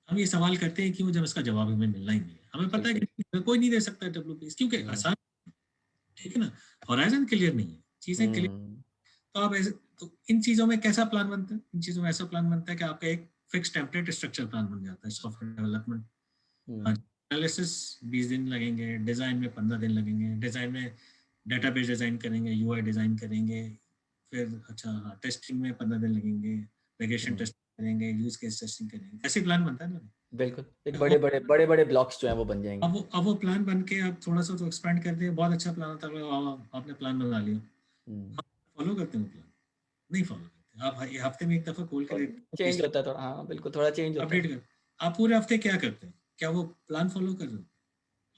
हम ये सवाल करते हैं क्यों, जब इसका जवाब हमें मिलना ही नहीं है। हमें पता है बिल्कुल। कि कोई नहीं दे सकता WBS, क्योंकि हम्म, आसान, ठीक है ना, हॉराइजन क्लियर नहीं है, चीजें क्लियर। हम्म, तो आप ऐसे, तो इन चीजों में कैसा प्लान बनता है, इन चीजों में ऐसा प्लान बनता है कि आपका एक फिक्स टेम्पलेट स्ट्रक्चर प्लान बन जाता है सॉफ्टवेयर डेवलपमेंट। हाँ, हम्म, एनालिसिस 20 दिन लगेंगे, डिजाइन में 15 दिन लगेंगे, डिजाइन में डेटाबेस डिजाइन करेंगे, यूआई डिजाइन करेंगे, फिर अच्छा हाँ टेस्टिंग में 15 दिन लगेंगे, रिग्रेशन हम्म, टेस्टिंग करेंगे, यूज केस टेस्टिंग करेंगे, ऐसे प्लान बनता है ना। बिल्कुल। एक और बड़े बड़े ब्लॉक्स जो हैं वो बन जाएंगे। अब वो प्लान बन के आप थोड़ा सा तो एक्सपेंड कर दिए, बहुत अच्छा प्लान होता है, आपने प्लान बना लिया, हम्म, फॉलो करते हैं प्लान? नहीं फॉलो करते। आप हफ्ते में एक दफा खोल के चेंज होता है थोड़ा, हाँ बिल्कुल, थोड़ा चेंज होता अपडेट है। कर, आप पूरे हफ्ते क्या करते हैं? क्या वो प्लान फॉलो कर रहे हो?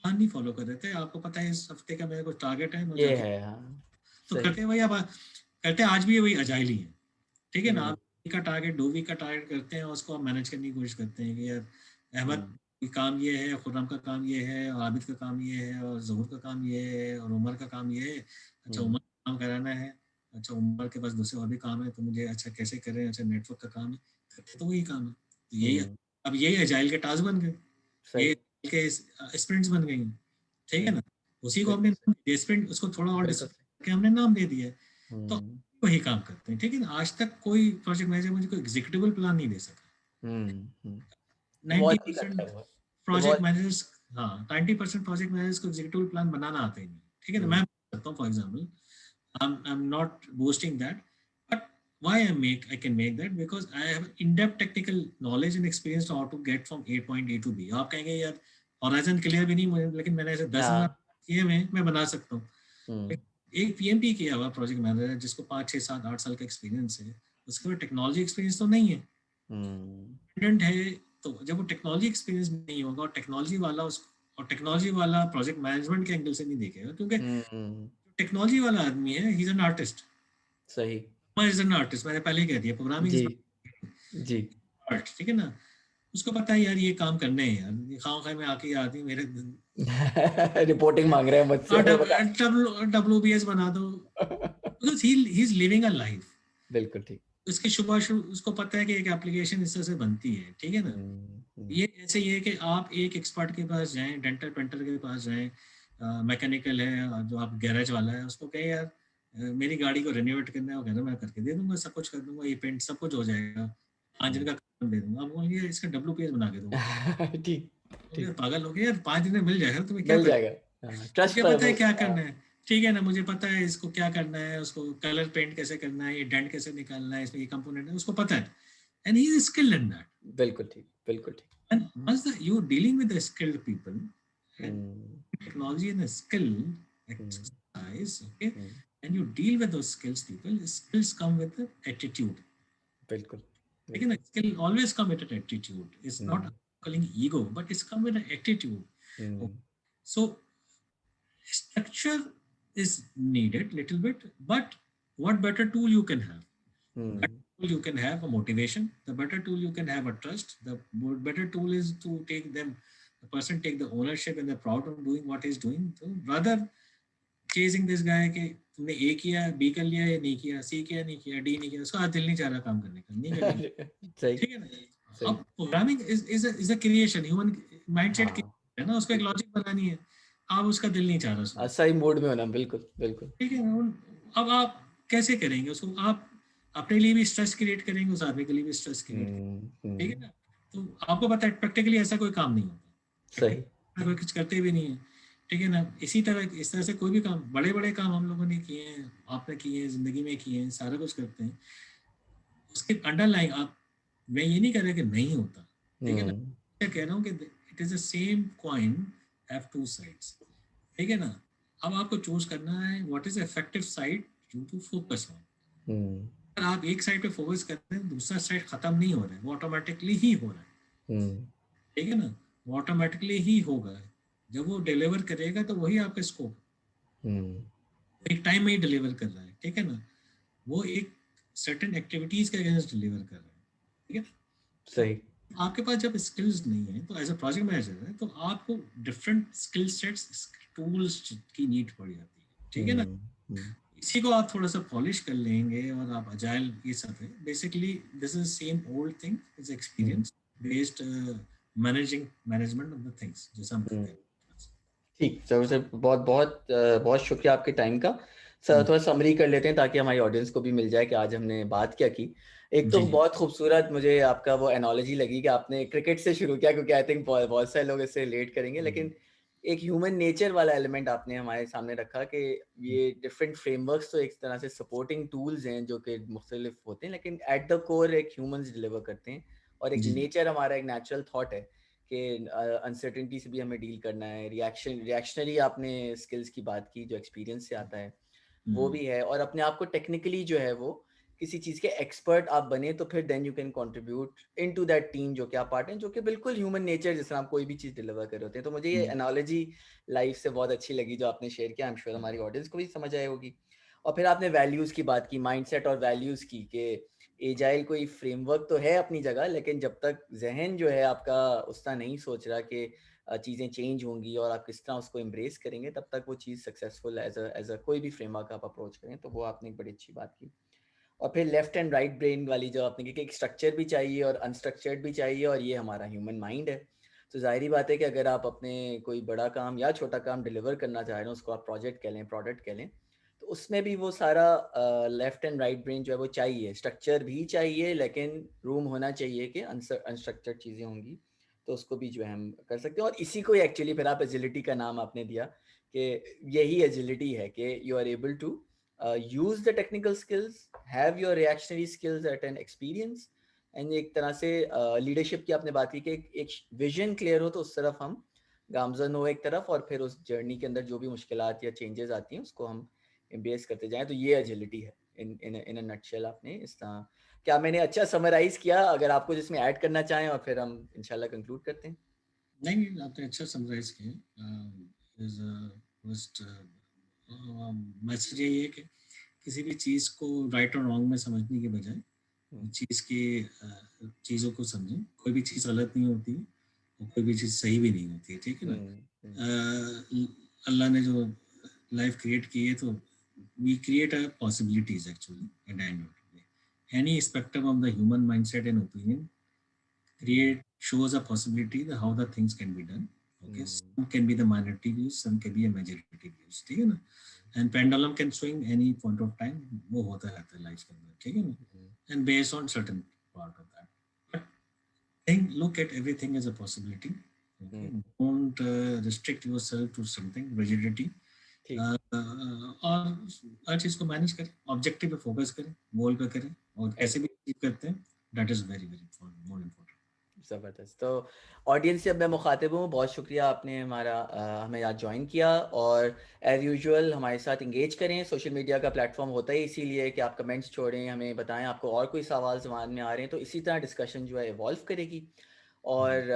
प्लान नहीं फॉलो कर रहे थे, आपको पता है इस हफ्ते का मेरे को टारगेट है, मैं ये जाके है, हाँ। तो सही। करते हैं वही। आप करते हैं आज भी वही अजाइल ही है, ठीक है ना। हम्म, आप week का टारगेट 2 वीक का टारगेट करते हैं, उसको आप मैनेज करने की कोशिश करते हैं कि यार अहमद हम्म, का काम ये है, खुर्रम का काम ये है, और आबिद का काम ये है, और जहूर का काम ये है, और उमर का काम ये है। अच्छा हम्म, उमर का काम कराना है, अच्छा उमर के पास दूसरे और भी काम है, तो मुझे अच्छा कैसे करें, अच्छा नेटवर्क का काम है, करते तो वही काम है। तो यही, हम्म, अब यही अजाइल के टास्क बन गए, सही। ये के स्प्रिंट्स बन गई, ठीक है हम्म, ना। उसी को हमने बिल्कुल सही। नाम दिया स्प्रिंट, उसको थोड़ा और बिल्कुल सही। डिस्क्राइब करके हमने नाम दे दिया है। तो हम्म, वही काम करते हैं, ठीक है ना। आज तक कोई प्रोजेक्ट मैनेजर मुझे कोई एग्जीक्यूटिबल प्लान नहीं दे सका। हम्म। इवॉल्व नहीं करता 90% है वो। Project evolve. मैनेजर्स, हाँ 90% प्रोजेक्ट मैनेजर्स को एग्जीक्यूटिव प्लान बनाना आता ही नहीं, ठीक है ना। हम्म, मैं करता हूँ for example, I'm not boasting that, but why I can make that because I have in-depth technical knowledge and experience to how to get from A point A to B. आप कहेंगे यार होराइजन क्लियर भी नहीं मुझे, लेकिन मैंने ऐसे 10,000 हाँ। किए में मैं बना सकता हूँ। हम्म, एक PMP किया हुआ प्रोजेक्ट मैनेजर जिसको 5 6 7 8 साल का एक्सपीरियंस है, उसके बाद टेक्नोलॉजी एक्सपीरियंस तो नहीं है, हम्म, स्टूडेंट है। तो जब वो टेक्नोलॉजी एक्सपीरियंस नहीं होगा, और टेक्नोलॉजी वाला प्रोजेक्ट मैनेजमेंट के एंगल से नहीं देखेगा, क्योंकि हम्म, टेक्नोलॉजी वाला आदमी है, ही इज एन आर्टिस्ट, सही। इज एन आर्टिस्ट, मैंने पहले ही कह दिया, प्रोग्रामिंग जी, इज जी। आर्ट, ठीक है ना। उसको पता है यार ये काम करने हैं यार, ये खाओ खाए में आके ये आदमी मेरे रिपोर्टिंग मांग रहे हैं मुझसे, बता। WBS बना दो, because he is living a life. बिल्कुल ठीक। उसकी सुबह उसको पता है कि एक एप्लीकेशन इस तरह से बनती है, ठीक है ना। हम्म, ये ऐसे ही है कि आप एक एक्सपर्ट के पास जाएं, डेंटल पेंटर के पास जाएं, मैकेनिकल है जो आप गैरेज वाला है, उसको कहें यार मेरी गाड़ी को रिनोवेट करना है, वो कहना मैं करके दे दूंगा, सब कुछ कर दूंगा, ये पेंट सब कुछ हो जाएगा, 5 दिन का काम दे दूंगा। आप बोलिए इसका WPS बना के दूंगा, ठीक, बोले ठीक। पागल हो गया यार, 5 दिन में मिल जाएगा, तुम्हें क्या मिल पता, जाएगा। हाँ, ट्रस्ट मुझे पर पता है वो। क्या हाँ, करना है, ठीक है ना, मुझे पता है इसको क्या करना है, उसको कलर पेंट कैसे करना है, ये डेंट कैसे निकालना है, इसमें ये कंपोनेंट है, उसको पता है, and he is skilled in that. बिल्कुल ठीक, बिल्कुल ठीक। And once you're dealing with the skilled people, and hmm, technology and the skill hmm, exercise, okay, hmm, and you deal with those skills people, skills come with the attitude. बिल्कुल, Again, बिल्कुल। skill always come with an attitude. It's not hmm, calling ego, but it's come with an attitude. Hmm, So structure is needed little bit, but what better tool you can have? Better hmm, tool you can have a motivation. The better tool you can have a trust. The better tool is to take them, the person take the ownership and they're proud of doing what he's doing. So rather chasing this guy कि तुमने A किया, B कर लिया या नहीं किया, C किया नहीं किया, D नहीं किया, उसका दिल नहीं चाह रहा काम करने का, नहीं करेगा, सही, ठीक है ना। सही। अब programming is a creation, human mindset हाँ, है ना, उसको एक बिल्कुल। लॉजिक बनानी है, आप उसका दिल नहीं चाह रहा उसमें, सही मूड में होना, बिल्कुल, बिल्कुल। ठीक है ना। अब आप कैसे करेंगे उसको, आप अपने लिए भी स्ट्रेस क्रिएट करेंगे, उस आदमी के लिए भी स्ट्रेस क्रिएट करेंगे, हम्म, ठीक है हम्म, ना। तो आपको पता है प्रैक्टिकली ऐसा कोई काम नहीं होता, सही। प्रैक्टिकली कोई कुछ करते भी नहीं है, ठीक है ना। इस तरह से कोई भी काम, बड़े बड़े काम हम लोगों ने किए हैं, आपने किए हैं, जिंदगी में किए हैं, सारा कुछ करते हैं, उसके अंडरलाइन आप, मैं ये नहीं कह रहा कि नहीं होता, ठीक है ना, हम्म, मैं कह रहा हूँ कि it is the same coin have two sides, ठीक है ना। अब आपको चूज करना है what is effective side you to focus on. Hmm, अगर आप एक साइड पे फोकस करते हैं, दूसरा साइड खत्म नहीं हो रहा है, वो ऑटोमेटिकली ही हो रहा है, हम्म, ठीक है ना, वो ऑटोमेटिकली ही होगा। जब वो डिलीवर करेगा तो वही आपका स्कोप, हम्म, एक टाइम में ही डिलीवर कर रहा है, ठीक है ना, वो एक सर्टेन एक्टिविटीज के अगेंस्ट डिलीवर कर रहा है, ठीक है ना। तो सही। आपके पास जब स्किल्स नहीं है तो एज अ प्रोजेक्ट मैनेजर है तो आपको डिफरेंट स्किल सेट्स टूल्स की नीड पड़ जाती है, ठीक है ना। हम्म, हम्म, इसी को आप थोड़ा सा पॉलिश कर लेंगे और आप अजाइल ये सब है basically this is same old thing is hmm, experience based management of the things जैसा हम हम्म। करते हैं। ठीक सर, सर बहुत बहुत बहुत शुक्रिया आपके टाइम का। सर हम्म, थोड़ा समरी कर लेते हैं ताकि हमारी ऑडियंस को भी मिल जाए कि आज हमने बात क्या की। एक तो जी जी बहुत खूबसूरत मुझे आपका वो एनालॉजी लगी कि आपने क्रिकेट से शुरू किया, क्योंकि आई थिंक बहुत बहुत सारे लोग इससे रिलेट करेंगे, हम्म, लेकिन एक ह्यूमन नेचर वाला एलिमेंट आपने हमारे सामने रखा कि ये डिफरेंट फ्रेमवर्क्स तो एक तरह से सपोर्टिंग टूल्स हैं जो कि मुख्तलिफ होते हैं, लेकिन एट द कोर एक ह्यूमंस डिलीवर करते हैं। और एक जी जी नेचर हमारा एक नेचुरल थॉट है कि अनसर्टेनिटी से भी हमें डील करना है। रिएक्शनरी आपने स्किल्स की बात की जो एक्सपीरियंस से आता है, वो हम्म, भी है। और अपने आप को टेक्निकली जो है वो किसी चीज़ के एक्सपर्ट आप बने तो फिर then you can contribute into that team जो कि आप पार्ट हैं, जो कि बिल्कुल ह्यूमन नेचर जिस तरह आप कोई भी चीज़ डिलीवर कर रहे होते हैं। तो मुझे ये हम्म, एनालॉजी लाइफ से बहुत अच्छी लगी जो आपने शेयर किया। आई एम श्योर हमारी ऑडियंस को भी समझ आई होगी। और फिर आपने वैल्यूज़ की बात की, माइंडसेट और वैल्यूज़ की, कि एजाइल कोई फ्रेमवर्क तो है अपनी जगह, लेकिन जब तक जहन जो है आपका उस तरह नहीं सोच रहा कि चीज़ें चेंज होंगी और आप किस तरह उसको एम्ब्रेस करेंगे, तब तक वो चीज़ सक्सेसफुल एज अ कोई भी फ्रेमवर्क आप अप्रोच करें। तो वो आपने एक बड़ी अच्छी बात की। और फिर लेफ्ट एंड राइट ब्रेन वाली जो आपने की कि एक स्ट्रक्चर भी चाहिए और अनस्ट्रक्चर्ड भी चाहिए, और ये हमारा ह्यूमन माइंड है। तो जाहिर बात है कि अगर आप अपने कोई बड़ा काम या छोटा काम डिलीवर करना चाह रहे हैं, उसको आप प्रोजेक्ट कह लें, प्रोडक्ट कह लें, तो उसमें भी वो सारा लेफ्ट एंड राइट ब्रेन जो है वो चाहिए। स्ट्रक्चर भी चाहिए, लेकिन रूम होना चाहिए कि अनस्ट्रक्चर्ड चीज़ें होंगी, तो उसको भी जो है हम कर सकते हैं। और इसी को एक्चुअली फिर आप एजिलिटी का नाम आपने दिया कि यही एजिलिटी है कि you are able to use the technical skills, have your reactionary skills at an experience, and एक तरह से लीडरशिप की आपने बात की कि एक विजन क्लियर हो तो उस तरफ हम गामजन हो एक तरफ, और फिर उस जर्नी के अंदर जो भी मुश्किलात या चेंजेस आती हैं उसको हम एम्ब्रेस करते जाएं। तो ये एजिलिटी है इन अ नटशेल। आपने इस तरह, क्या मैंने अच्छा समराइज किया? अगर आपको जिसमें ऐड करना चाहें और फिर हम इंशाल्लाह कंक्लूड करते हैं। नहीं नहीं आपने अच्छा समराइज किया। इज फर्स्ट मैसेज यही है कि किसी भी चीज़ को राइट और रॉन्ग में समझने के बजाय हम्म, चीज़ की चीज़ों को समझें। कोई भी चीज़ गलत नहीं होती है और कोई भी चीज़ सही भी नहीं होती है, ठीक है ना। हम्म, अल्लाह ने जो लाइफ क्रिएट की है तो we create a possibilities actually at the end of the day. Any spectrum of the human mindset and opinion hmm, create shows a possibility that how the things can be done. Okay, hmm, some can be the minority views, some can be a majority views, ठीक है ना। And pendulum can swing any point of time, वो होता रहता है life के अंदर, ठीक है ना। हम्म, And based on certain part of that, but think look at everything as a possibility. Okay, hmm, don't restrict yourself to something rigidity. ठीक। और हर चीज़ को मैनेज करें, ऑब्जेक्टिव पे फोकस करें, गोल पे करें और कैसे भी अचीव करते हैं that is very very more important. ज़बरदस्त। तो ऑडियंस से अब मैं मुखातिब हूँ, बहुत शुक्रिया आपने हमें आज ज्वाइन किया। और एज़ यूजुअल हमारे साथ इंगेज करें। सोशल मीडिया का प्लेटफॉर्म होता ही इसीलिए कि आप कमेंट्स छोड़ें, हमें बताएं आपको और कोई सवाल ज़बान में आ रहे हैं, तो इसी तरह डिस्कशन जो है इवॉल्व करेगी। और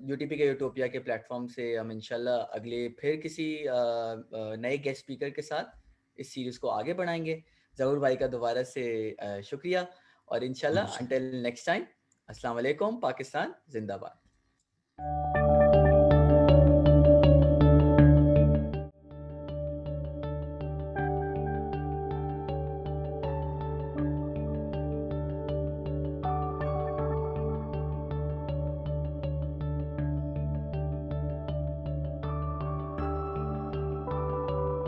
यूटीपी के यूटोपिया के प्लेटफॉर्म से हम इंशाल्लाह अगले फिर किसी नए गेस्ट स्पीकर के साथ इस सीरीज़ को आगे बढ़ाएंगे। ज़हूर भाई का दोबारा से शुक्रिया, और बहुत इंशाल्लाह शुक्रिया। अंटिल नेक्स्ट टाइम, अस्सलाम वालेकुम, पाकिस्तान जिंदाबाद।